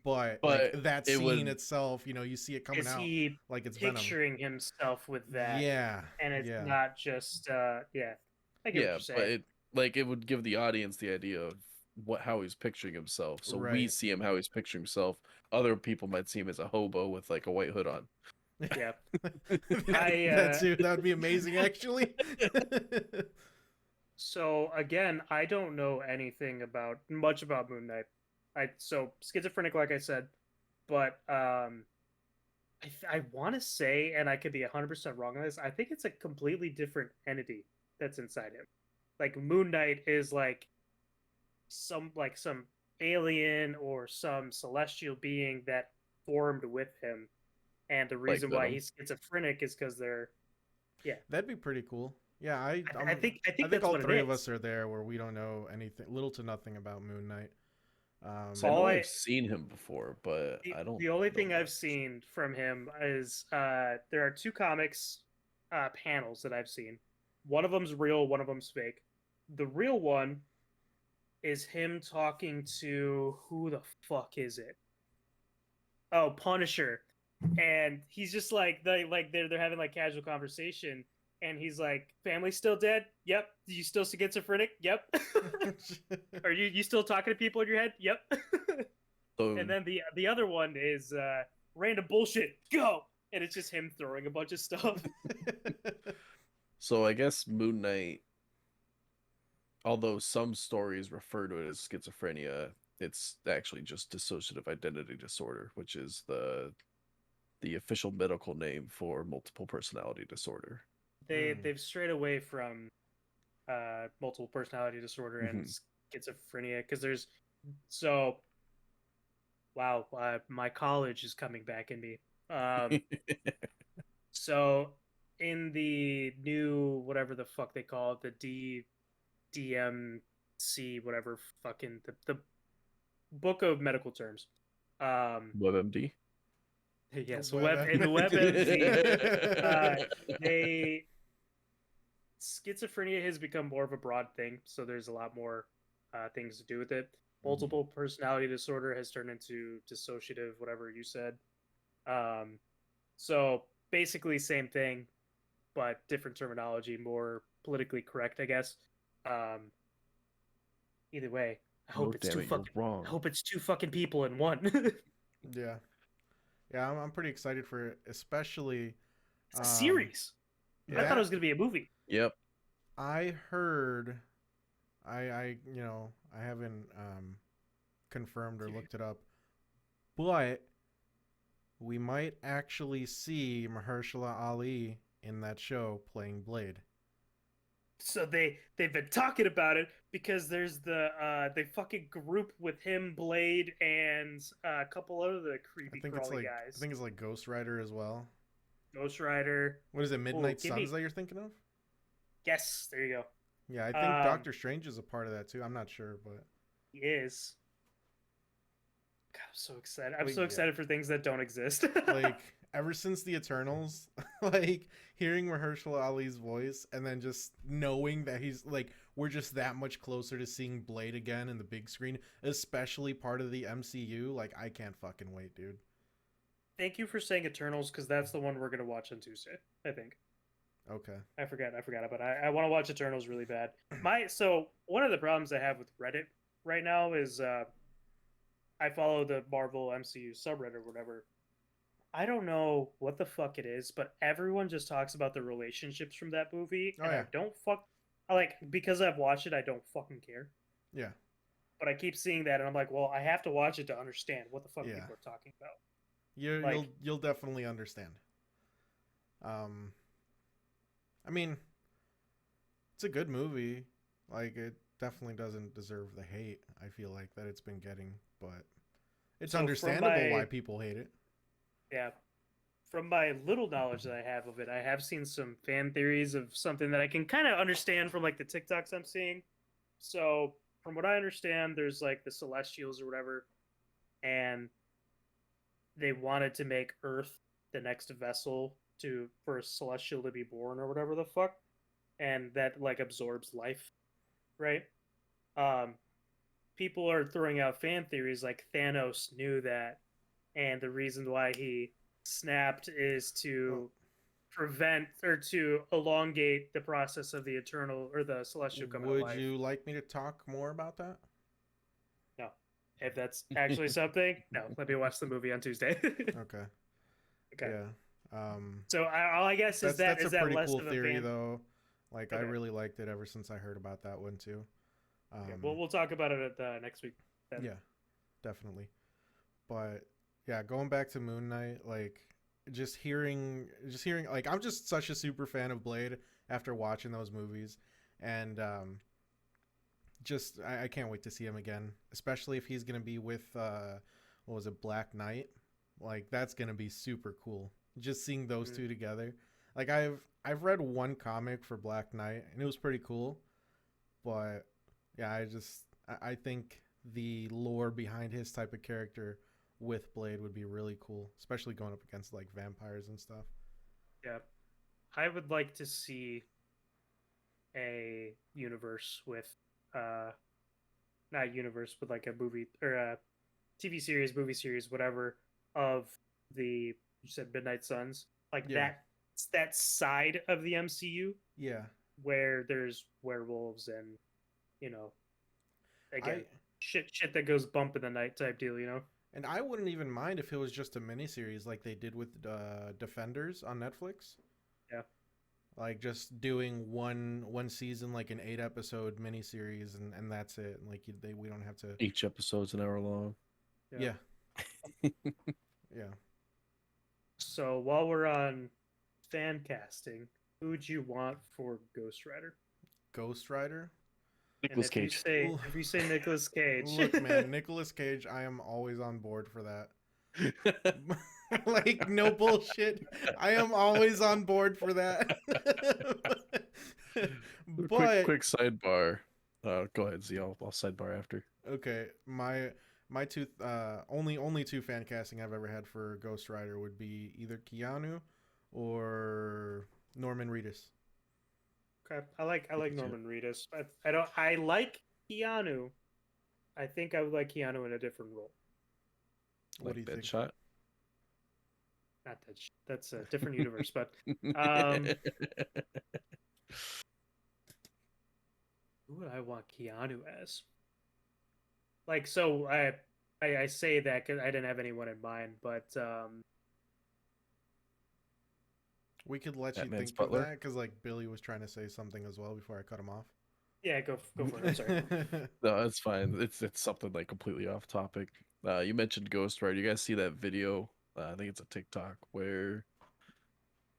but like But that it scene would, itself, you know, you see it coming Is out he like it's Venom. picturing himself with that, Yeah, and it's yeah, not just yeah. I get what yeah, you're but saying. it would give the audience the idea of how he's picturing himself. So we right. see him how he's picturing himself. Other people might see him as a hobo with like a white hood on. Yeah, That I too. That would be amazing, actually. so again, I don't know anything about much about Moon Knight. I so schizophrenic, like I said, but I want to say, and I could be 100% wrong on this. I think it's a completely different entity that's inside him. Like Moon Knight is like some alien or some celestial being that formed with him, and the Like reason why Venom. he's schizophrenic is because they're yeah. That'd be pretty cool. Yeah, I I think think that's all what it three of is. us are there where we don't know anything, little to nothing about Moon Knight. So I Um, All know I I've seen him before, but I don't the only know thing I've much. seen from him is there are two comics panels that I've seen. One of them's real, one of them's fake. The real one is him talking to who the fuck is it? Oh, Punisher. And he's just like they're having like casual conversation, and he's like, "Family still dead? Yep. You still schizophrenic? Yep. Are you still talking to people in your head? Yep." So And then the other one is random bullshit. Go. And it's just him throwing a bunch of stuff. so I guess Moon Knight, although some stories refer to it as schizophrenia, it's actually just dissociative identity disorder, which is the official medical name for multiple personality disorder. Hmm. They've strayed away from multiple personality disorder and Mhm. schizophrenia because there's so wow, my college is coming back in me. So in the new whatever the fuck they call it, the DMC whatever fucking the book of medical terms. WebMD. Yes, web Web. in the WebMD, uh, they schizophrenia has become more of a broad thing, so there's a lot more things to do with it. Mhm. Multiple personality disorder has turned into dissociative, whatever you said. Um, so basically, same thing, but different terminology, more politically correct, I guess. Um, either way, Oh damn it, you're I wrong. hope it's two fucking people in one. Yeah, yeah, I'm pretty excited for it, especially It's a um, series. I thought it that was gonna be a movie. Yep. I heard. You know, I haven't confirmed or looked it up, but we might actually see Mahershala Ali in that show playing Blade. So they've been talking about it because there's the fucking group with him, Blade, and a couple other creepy crawly I guys. think it's like Ghost Rider as well. Ghost Rider. What is it, Oh, Midnight give Suns me that you're thinking of? yes. There you Yeah, I go. think Doctor Strange is a part of that too. I'm not sure, He is. God, I'm so excited. I'm but so yeah, excited for things that don't exist. like ever since the Eternals, like hearing Mahershala Ali's voice and then just knowing that he's like we're just that much closer to seeing Blade again in the big screen, especially part of the MCU. Like I can't fucking wait, dude. Thank you for saying Eternals because that's the one we're gonna watch on Tuesday. I think. Okay. I forgot about it. I want to watch Eternals really bad. So one of the problems I have with Reddit right now is I follow the Marvel MCU subreddit or whatever. I don't know what the fuck it is, but everyone just talks about the relationships from that movie, Oh and yeah. I don't fuck. I like because I've watched it. I don't fucking care. Yeah. But I keep seeing that, and I'm like, well, I have to watch it to understand what the fuck Yeah. people are talking about. You'll Like, you'll definitely understand. Um, I mean, it's a good movie. Like it definitely doesn't deserve the hate. I feel like that it's been getting, but it's so from understandable why my people hate it. yeah, from my little knowledge that I have of it, I have seen some fan theories of something that I can kind of understand from like the TikToks I'm seeing. So, from what I understand, there's like the Celestials or whatever, and they wanted to make Earth the next vessel to for a Celestial to be born or whatever the fuck, and that like absorbs life, right? Um, People are throwing out fan theories like Thanos knew that, and the reason why he snapped is Well, to prevent or to elongate the process of the eternal or the celestial coming to would life. you like me to talk more about that? No. If that's actually something, no. Let me watch the movie on Tuesday. Okay. Okay. Yeah. Um, So all I guess is that's a is that pretty less cool of a theory fan. though. Like I Okay. really liked it ever since I heard about that one too. Okay. Well, we'll talk about it at next week then. Yeah, definitely. But yeah, going back to Moon Knight, like just hearing like I'm just such a super fan of Blade after watching those movies, and just I can't wait to see him again, especially if he's gonna be with what was it, Black Knight? Like that's gonna be super cool. Just seeing those Mm. two together. Like I've read one comic for Black Knight and it was pretty cool, but yeah, I think the lore behind his type of character with Blade would be really cool, especially going up against like vampires and stuff. Yeah. I would like to see a universe with uh not universe but like a movie or a TV series, movie series, whatever, of the you said Midnight Suns, like Yeah, that side of the MCU yeah. where there's werewolves and you know I again shit that goes bump in the night type deal, you know. and I wouldn't even mind if it was just a miniseries like they did with Defenders on Netflix. Yeah, Like just doing one season, like an 8 episode miniseries, and that's it. Like we don't have to. Each episode's an hour long. yeah. Yeah, yeah. So while we're on fan casting, who would you want for Ghost Rider? Ghost Rider. And Nicholas Cage. if you say Nicolas Cage, Look, man, Nicolas Cage. I am always on board for that. Like no bullshit. I am always on board for that. quick But quick sidebar. Go ahead, Z. I'll sidebar after. okay, my two only two fan casting I've ever had for Ghost Rider would be either Keanu or Norman Reedus. okay, I like Norman Reedus. I like Keanu. I think I would like Keanu in a different role. What do Like you think? Deadshot. Not that that's a different universe, but um, who would I want Keanu as? Like, so I say that because I didn't have anyone in mind, but We could let you Batman's think of butler? that because like Billy was trying to say something as well before I cut him off. yeah, go for it. I'm sorry. No, it's fine. It's something like completely off topic. You mentioned Ghost Rider. You guys see that video? I think it's a TikTok where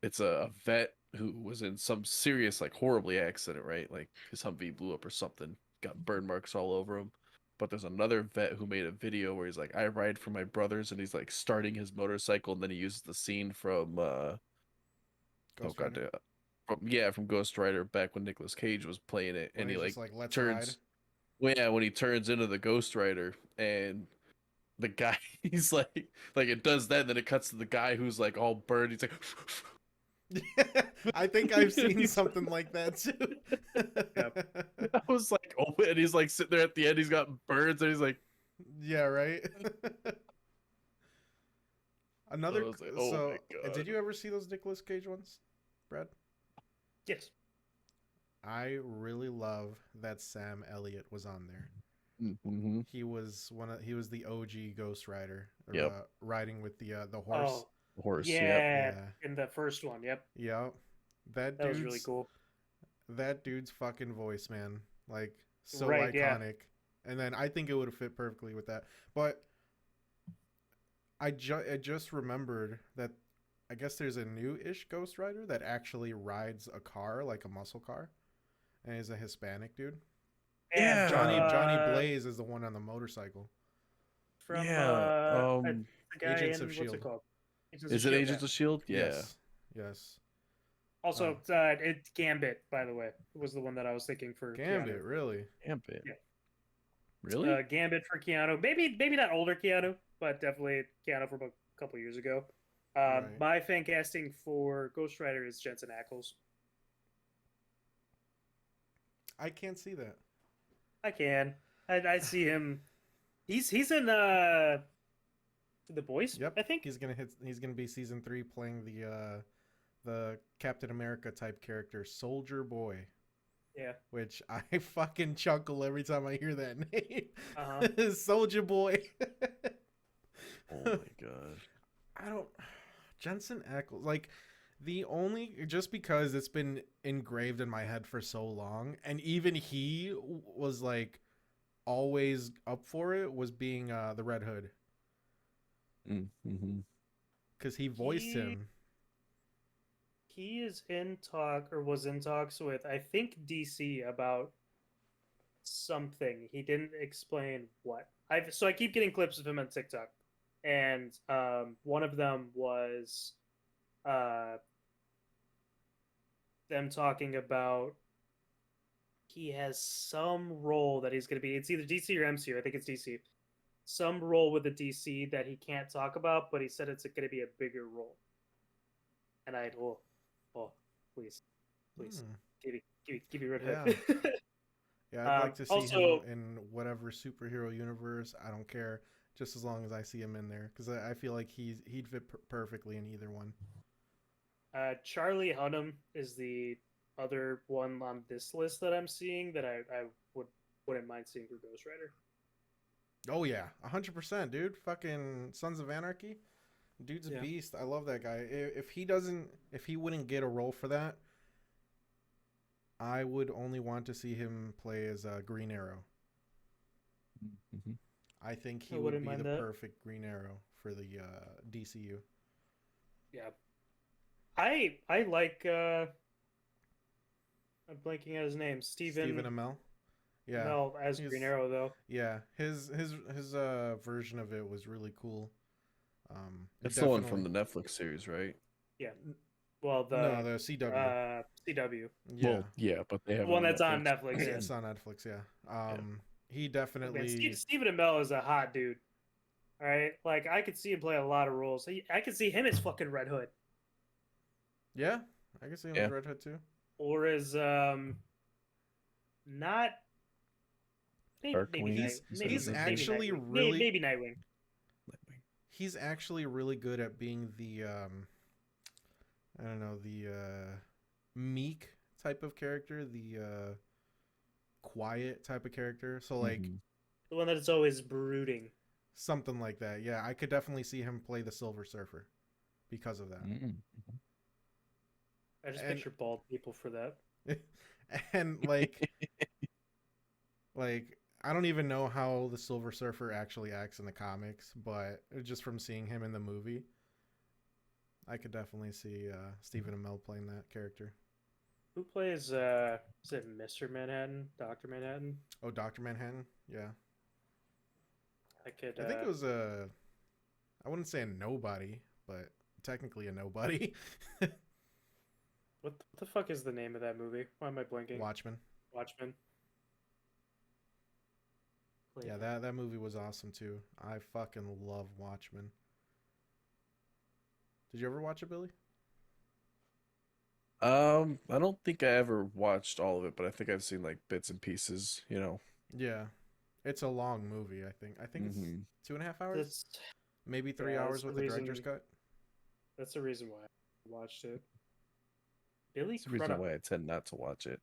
it's a vet who was in some serious, like horribly accident, right? Like his Humvee blew up or something, got burn marks all over him. But there's another vet who made a video where he's like, I ride for my brothers, and he's like starting his motorcycle, and then he uses the scene from oh Ghost god, Rider. from Ghost Rider back when Nicolas Cage was playing it, When and he he's like just like, let's ride. turns. Well, yeah, when he turns into the Ghost Rider, and the guy, he's like it does that, and then it cuts to the guy who's like all burned. He's like, I think I've seen something like that too. I was like, oh, and he's like sitting there at the end. He's got burns, and he's like, Yeah, right. Another. I was like, oh So, my God. did you ever see those Nicolas Cage ones, Brad? Yes. I really love that Sam Elliott was on there. Mm-hmm. He was he was the OG Ghost Rider, Yep. riding with the horse. Oh, Horse. Yep. yeah. Yeah. In the first one. Yep. Yep. That That was really dude's cool. that dude's fucking voice, man. Like so Right. Yeah. iconic. And then I think it would have fit perfectly with that. But I just remembered that I guess there's a new-ish Ghost Rider that actually rides a car, like a muscle car, and is a Hispanic dude. And from, Yeah. Johnny Blaze is the one on the motorcycle. from Yeah. the guy Agents in of what's it S.H.I.E.L.D.. called? Agents Is of it S.H.I.E.L.D., Agents of Shield? Yeah. Yes. Yes. Also, it's Gambit, by the way, was the one that I was thinking for Gambit, Keanu. really? Gambit. Yeah. Really? Gambit for Keanu. Maybe not older Keanu, but definitely Keanu from a couple years ago. Right. My fan casting for Ghost Rider is Jensen Ackles. I can't see that. I can. I see him. He's in The Boys. Yep. I think. He's gonna be season 3 playing the Captain America type character, Soldier Boy. Yeah. Which I fucking chuckle every time I hear that name. Uh-huh. Soldier Boy. Oh my god. I don't. Jensen Ackles, like the only just because it's been engraved in my head for so long, and even he was like always up for it, was being the Red Hood Mm-hmm. because he voiced him. He is in talk or was in talks with I think DC about something. He didn't explain what. I keep getting clips of him on TikTok, and one of them was uh, them talking about he has some role that he's going to be. It's either DC or MCU. I think it's DC. Some role with the DC that he can't talk about, but he said it's going to be a bigger role. And please, Hmm. give me Red Hood. Yeah, I'd like to see also, him in whatever superhero universe. I don't care, just as long as I see him in there, because I feel like he'd fit perfectly in either one. Charlie Hunnam is the other one on this list that I'm seeing that I wouldn't mind seeing for Ghost Rider. Oh yeah, 100%, dude. Fucking Sons of Anarchy, dude's a beast. I love that guy. If he wouldn't get a role for that, I would only want to see him play as Green Arrow. Mm-hmm. I think he would be the perfect Green Arrow for the DCU. Yeah, I like. I'm blanking out his name. Stephen Amell. Yeah, Amell as Green Arrow though. Yeah, his version of it was really cool. It's the one from the Netflix series, right? Yeah. Well, the CW. CW. Yeah. Well, yeah, but they have the one that's on Netflix. Yeah. It's on Netflix. Yeah. He definitely. Man, Stephen Amell is a hot dude. All right, like I could see him play a lot of roles. I could see him as fucking Red Hood. Yeah, I can see him as Red Hood too. Or as not. Maybe he's actually really maybe Nightwing. He's actually really good at being the I don't know, the meek type of character, the quiet type of character. So like the one that is always brooding. Something like that. Yeah, I could definitely see him play the Silver Surfer because of that. I just picture bald people for that. And like I don't even know how the Silver Surfer actually acts in the comics, but just from seeing him in the movie, I could definitely see Stephen Amell playing that character. Who plays is it Mr. Manhattan? Dr. Manhattan? Oh, Dr. Manhattan? Yeah. I think it was I wouldn't say a nobody, but technically a nobody. What the fuck is the name of that movie? Why am I blanking? Watchmen. Yeah, that movie was awesome too. I fucking love Watchmen. Did you ever watch it, Billy? I don't think I ever watched all of it, but I think I've seen like bits and pieces, you know. Yeah. It's a long movie, I think. I think it's 2.5 hours. Maybe 3 hours with the director's cut. That's the reason why I watched it. Billy That's the reason Crudup. why I tend not to watch it.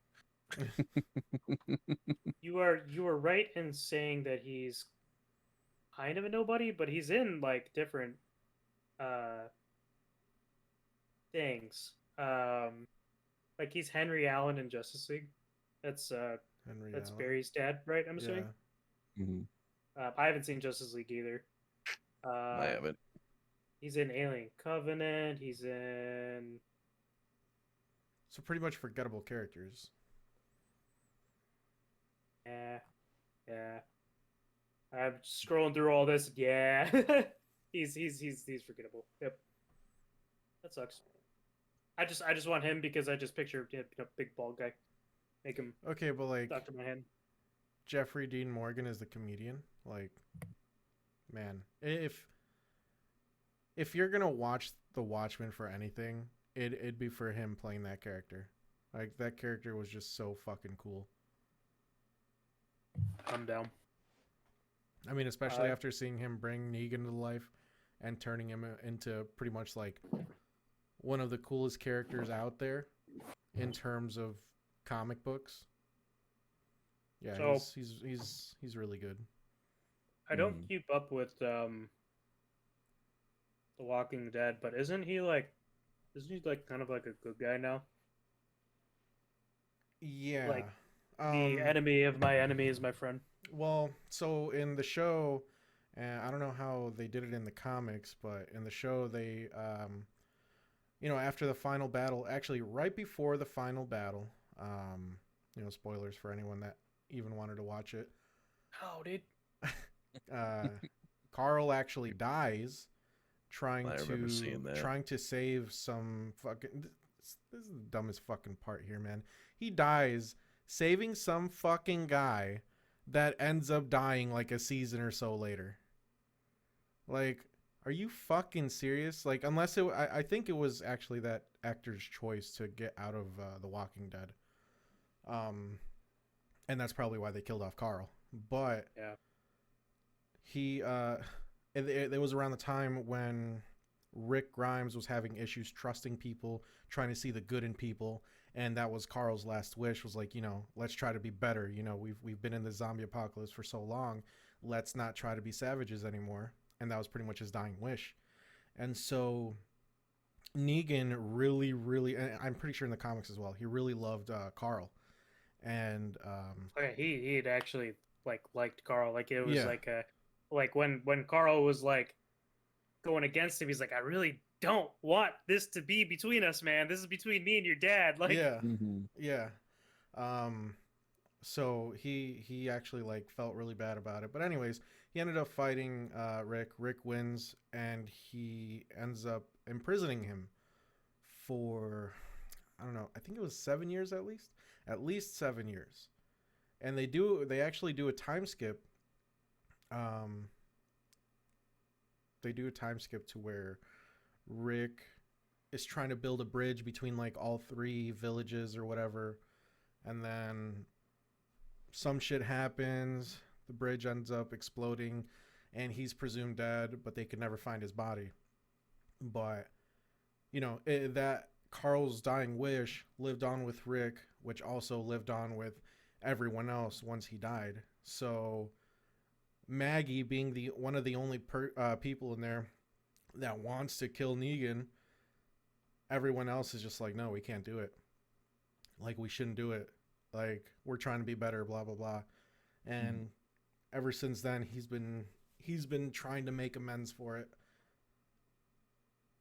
You are right in saying that he's kind of a nobody, but he's in like different uh things. Like he's Henry Allen in Justice League. That's Henry that's Allen. Barry's dad, right? I'm assuming. Yeah. Mhm. I haven't seen Justice League either. I haven't. He's in Alien Covenant. He's in. So pretty much forgettable characters. Yeah, yeah. I'm scrolling through all this. Yeah, he's forgettable. Yep, that sucks. I just want him because I just picture big bald guy. Make him Okay, but like stuck to my head. Jeffrey Dean Morgan is the comedian. Like, man, if you're gonna watch The Watchmen for anything, it'd be for him playing that character. Like that character was just so fucking cool. I'm down. I mean, especially after seeing him bring Negan to life and turning him into pretty much like one of the coolest characters out there in terms of comic books. Yeah, So- he's really good. I don't keep up with The Walking Dead, but isn't he like kind of like a good guy now? Yeah. Like, The enemy of my enemy is my friend. Well, so in the show, and I don't know how they did it in the comics, but in the show they after the final battle, actually right before the final battle, spoilers for anyone that even wanted to watch it. Oh, dude. Carl actually dies trying I remember seeing that. to save some fucking this is the dumbest fucking part here, man. He dies saving some fucking guy that ends up dying like a season or so later. Like, are you fucking serious? Like, unless I think it was actually that actor's choice to get out of The Walking Dead. And that's probably why they killed off Carl. But Yeah. he it was around the time when Rick Grimes was having issues trusting people, trying to see the good in people, and that was Carl's last wish, was like, let's try to be better. We've been in the zombie apocalypse for so long, let's not try to be savages anymore. And that was pretty much his dying wish. And so Negan really, really, and I'm pretty sure in the comics as well, he really loved Carl. And Okay, he'd actually liked Carl. Like it was Yeah. like when Carl was like going against him, he's like, I really don't want this to be between us, man. This is between me and your dad. Like, yeah, Mm-hmm. yeah. So he actually like felt really bad about it. But anyways, he ended up fighting Rick. Rick wins, and he ends up imprisoning him for, I don't know, I think it was 7 years at least. At least 7 years. And they actually do a time skip. They do a time skip to where Rick is trying to build a bridge between like all three villages or whatever, and then some shit happens, the bridge ends up exploding, and he's presumed dead, but they could never find his body. But that Carl's dying wish lived on with Rick, which also lived on with everyone else once he died. So Maggie, being one of the only people in there that wants to kill Negan, everyone else is just like, no, we can't do it. Like, we shouldn't do it. Like, we're trying to be better, blah blah blah. And ever since then, he's been trying to make amends for it.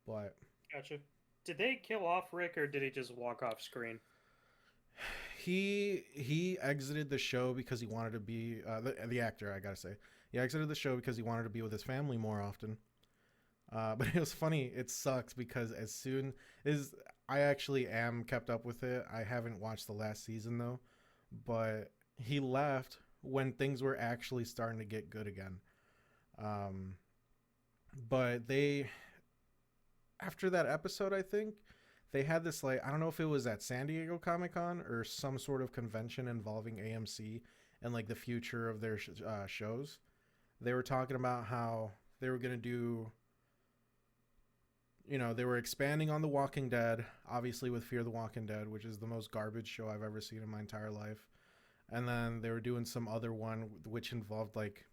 But gotcha. Did they kill off Rick, or did he just walk off screen? he exited the show because he wanted to be the actor. I gotta say, he exited the show because he wanted to be with his family more often. But it was funny. It sucks because as soon as I actually am kept up with it, I haven't watched the last season though. But he left when things were actually starting to get good again. But after that episode, I think they had this, like, I don't know if it was at San Diego Comic-Con or some sort of convention involving AMC and like the future of their shows. They were talking about how they were going to do you know, they were expanding on The Walking Dead, obviously with Fear the Walking Dead, which is the most garbage show I've ever seen in my entire life. And then they were doing some other one which involved like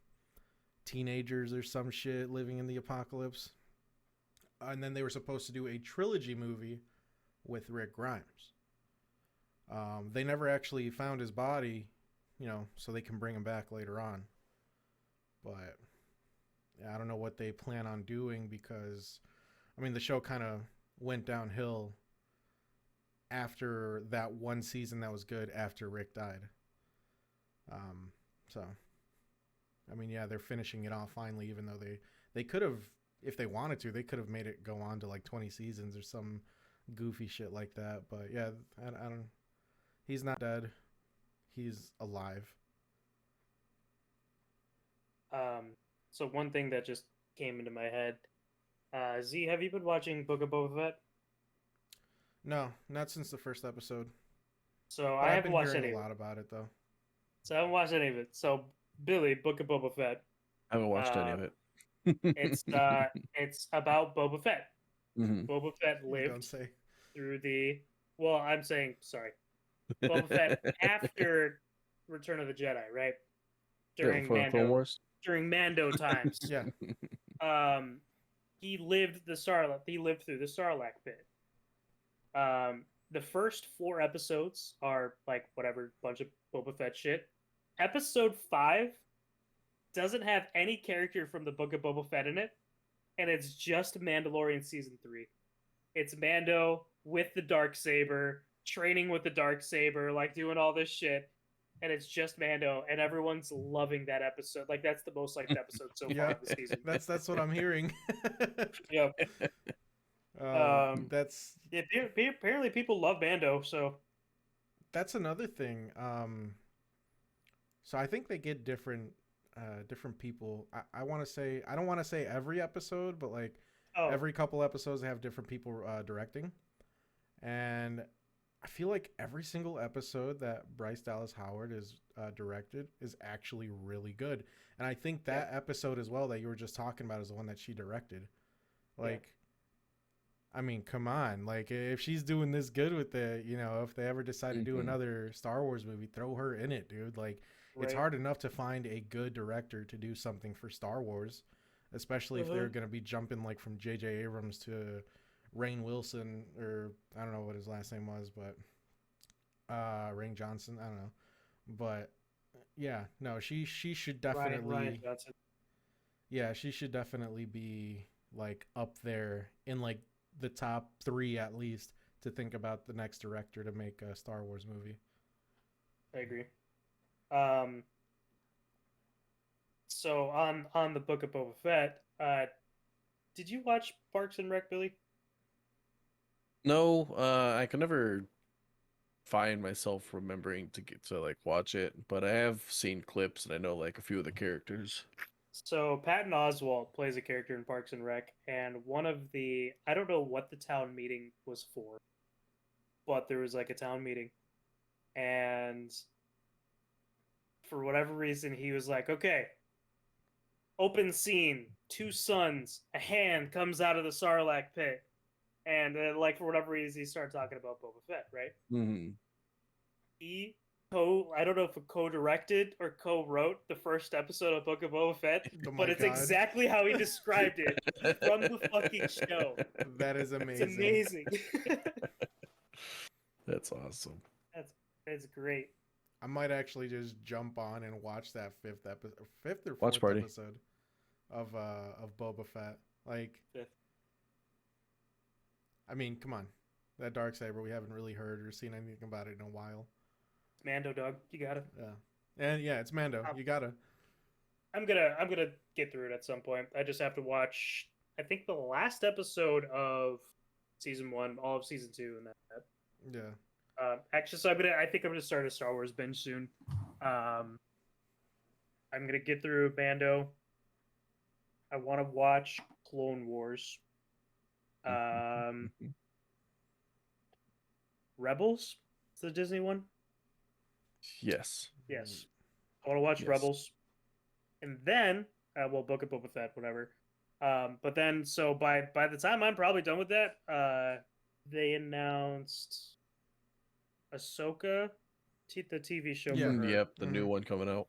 teenagers or some shit living in the apocalypse. And then they were supposed to do a trilogy movie with Rick Grimes. They never actually found his body, you know, so they can bring him back later on. But yeah, I don't know what they plan on doing because, I mean, the show kind of went downhill after that one season that was good after Rick died. So, I mean, yeah, they're finishing it off finally, even though they could have, if they wanted to, they could have made it go on to like 20 seasons or some goofy shit like that. But yeah, I don't. He's not dead. He's alive. So one thing that just came into my head, Z, have you been watching Book of Boba Fett? No, not since the first episode. So But I I've haven't been watched hearing any a of it. lot about it though. So I haven't watched any of it. So Billy, Book of Boba Fett. I haven't watched any of Um, it. it's about Boba Fett. Mhm. Boba Fett You don't lived say. through the. Well, I'm saying sorry. Boba Fett after Return of the Jedi, right? During For Clone Wars. during Mando times. Yeah. He lived through the Sarlacc pit. The first 4 episodes are like whatever bunch of Boba Fett shit. Episode 5 doesn't have any character from the Book of Boba Fett in it, and it's just Mandalorian season 3. It's Mando with the Darksaber, training with the Darksaber, like doing all this shit, and it's just Mando, and everyone's loving that episode. Like that's the most liked episode so far Yeah, of the season. that's what I'm hearing. Yeah. That's Yeah, apparently people love Mando, so another thing. So I think they get different people. I want to say, I don't want to say every episode, but like every couple episodes they have different people directing. And I feel like every single episode that Bryce Dallas Howard is directed is actually really good. And I think that episode as well that you were just talking about is the one that she directed. Like, I mean, come on. Like, if she's doing this good with it, you know, if they ever decide to do another Star Wars movie, throw her in it, dude. Like, it's hard enough to find a good director to do something for Star Wars, especially if they're going to be jumping, like, from J.J. Abrams to Rainn Wilson, or I don't know what his last name was, but Rainn Johnson, I don't know. But, yeah, no, she should definitely... Ryan Johnson. Yeah, she should definitely be, like, up there in, like, the top 3 at least to think about the next director to make a Star Wars movie. I agree. So on the Book of Boba Fett, did you watch Parks and Rec, Billy? No, I can never find myself remembering to get to like watch it, but I have seen clips and I know like a few of the characters. So Patton Oswalt plays a character in Parks and Rec, and one of the I don't know what the town meeting was for, but there was like a town meeting, and for whatever reason he was like, okay, open scene, 2 suns, a hand comes out of the Sarlacc pit, and like for whatever reason he started talking about Boba Fett, right? Mm-hmm. He I don't know if it co-directed or co-wrote the first episode of Book of Boba Fett, but it's exactly how he described it from the fucking show. That is amazing. It's amazing. That's awesome. That's great. I might actually just jump on and watch that 5th or 4th Watch party. episode of Boba Fett. Like, 5th. I mean, come on, that Darksaber we haven't really heard or seen anything about it in a while. Mando, dog, you got it. Yeah, and yeah, it's Mando. You gotta. I'm gonna get through it at some point. I just have to watch. I think the last episode of season 1, all of season 2, and that. Yeah. Actually, so I think I'm gonna start a Star Wars binge soon. I'm gonna get through Mando. I want to watch Clone Wars. Rebels, it's the Disney one. Yes. I want to watch Rebels, and then we'll book a Boba Fett, whatever. But then, so by the time I'm probably done with that, they announced Ahsoka, the TV show for Yeah. her. Yep, the new Mhm. one coming out.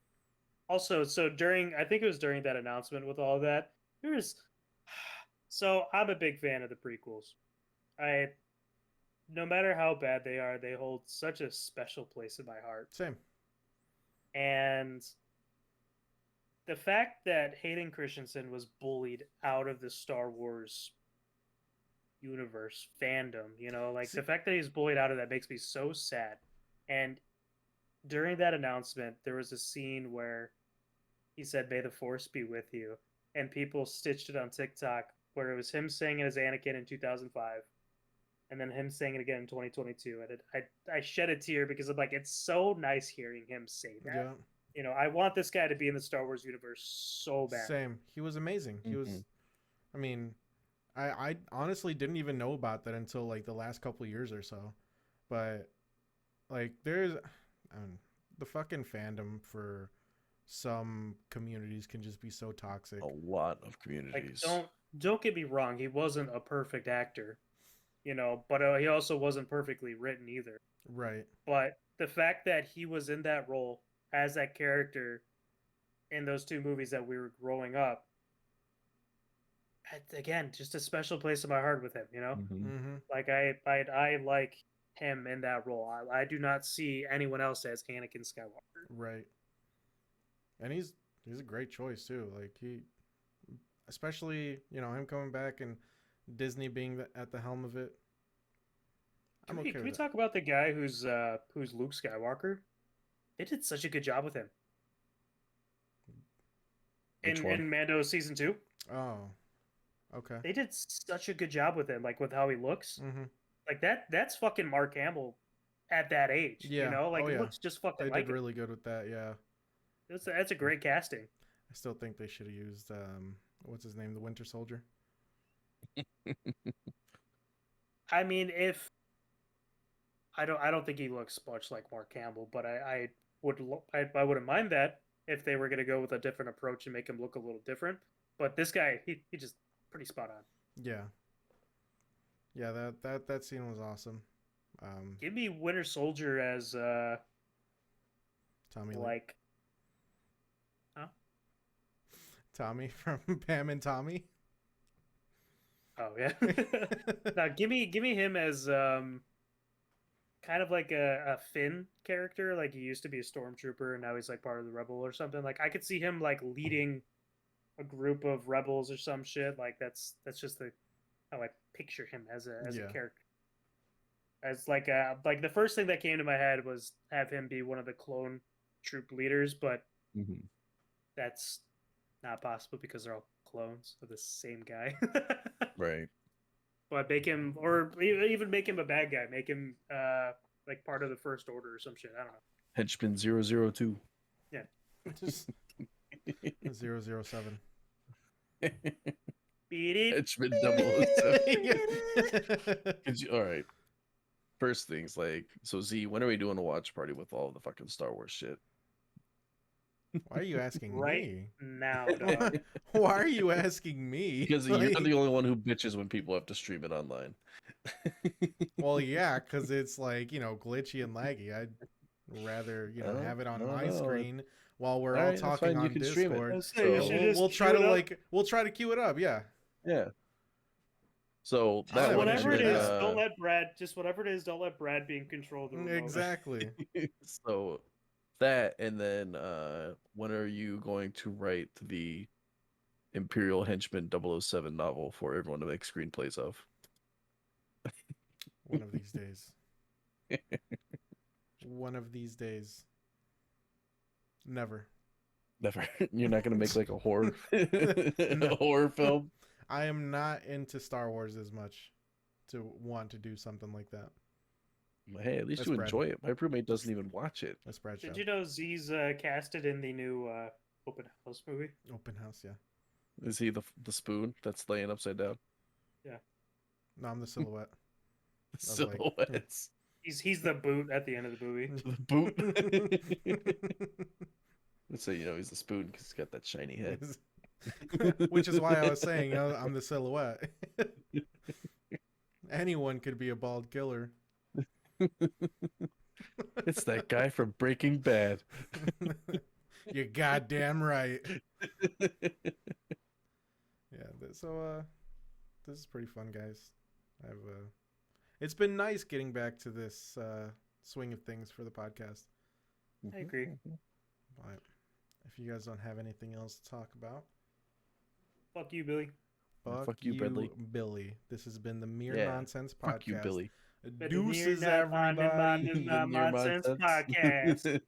Also, so during, I think it was during that announcement with all that, there was. So I'm a big fan of the prequels. I, no matter how bad they are, they hold such a special place in my heart. Same. And the fact that Hayden Christensen was bullied out of the Star Wars universe fandom, like See, the fact that he's bullied out of that makes me so sad. And during that announcement, there was a scene where he said, "May the Force be with you," and people stitched it on TikTok where it was him saying it as Anakin in 2005, and then him saying it again in 2022. And I shed a tear because I'm like, it's so nice hearing him say that. yeah. I want this guy to be in the Star Wars universe so bad. Same. He was amazing. He was. I mean, I honestly didn't even know about that until like the last couple of years or so, but like the fucking fandom for some communities can just be so toxic. A lot of Like, communities. don't get me wrong, he wasn't a perfect actor, but he also wasn't perfectly written either. Right. But the fact that he was in that role as that character in those two movies that we were growing up, again, just a special place in my heart with him. Mm-hmm. Like I like him in that role. I do not see anyone else as Anakin Skywalker. Right. And he's a great choice too. Like he, especially him coming back and Disney being at the helm of it. I'm okay Can we with that. talk about the guy who's Luke Skywalker? They did such a good job with him Which one? in Mando season 2. Oh, okay. They did such a good job with him, like with how he looks. Mm-hmm. Like that's fucking Mark Hamill at that age. Yeah. Like Oh, it yeah. looks just fucking They like did really good with that. Yeah. That's a great casting. I still think they should have used what's his name, the Winter Soldier. I mean, if I don't think he looks much like Mark Hamill, but I wouldn't mind that if they were gonna go with a different approach and make him look a little different. But this guy, he just pretty spot on. Yeah. Yeah. That scene was awesome. Give me Winter Soldier as Tommy Lee. like, huh? Tommy from Pam and Tommy. Oh yeah. Now give me him as kind of like a Finn character. Like he used to be a stormtrooper and now he's like part of the rebel or something. Like I could see him like leading a group of rebels or some shit. Like that's just how I picture him as a Yeah. character. As like the first thing that came to my head was have him be one of the clone troop leaders, but that's not possible because they're all clones of the same guy. Right. But make him, or even make him a bad guy. Make him like part of the First Order or some shit. I don't know. Henchman 002. Yeah. Just 007. Beat it. Henchman 007. All right. First things, like, so Z, when are we doing a watch party with all the fucking Star Wars shit? Why are you asking Right me? now, dog. Why are you asking me? Because you're the only one who bitches when people have to stream it online. Well, yeah, because it's like glitchy and laggy. I'd rather have it on my screen while we're all Alright, that's talking fine, you on can stream it. Discord. So you So- should just We'll try queue to it up. we'll try to queue it up. Yeah. Yeah. So Just that one Whatever it and is, then, don't let Brad. Just whatever it is, don't let Brad be in control of the remote. Exactly. so that and then when are you going to write the Imperial Henchman 007 novel for everyone to make screenplays of? One of these days. One of these days. Never. Never. You're not gonna make like a horror No. a horror film. I am not into Star Wars as much to want to do something like that. Hey, at least That's you Brad. enjoy it. My roommate doesn't even watch it. That's Brad show. Did you know Z's casted in the new Open House movie? Open house, yeah. Is he the spoon that's laying upside down? No, I'm the silhouette. The Of, like, silhouettes. He's the boot at the end of the movie. The boot. Let's say he's the spoon because he's got that shiny head. Which is why I was saying, I'm the silhouette. Anyone could be a bald killer. It's that guy from Breaking Bad. You're goddamn right. Yeah. So this is pretty fun, guys. It's been nice getting back to this swing of things for the podcast. I agree. But if you guys don't have anything else to talk about, Fuck you, Billy. Fuck you, Bradley. Billy. This has been the Mere Yeah, Nonsense Podcast. Fuck you, Billy. Deuces, everybody. Nonsense podcast.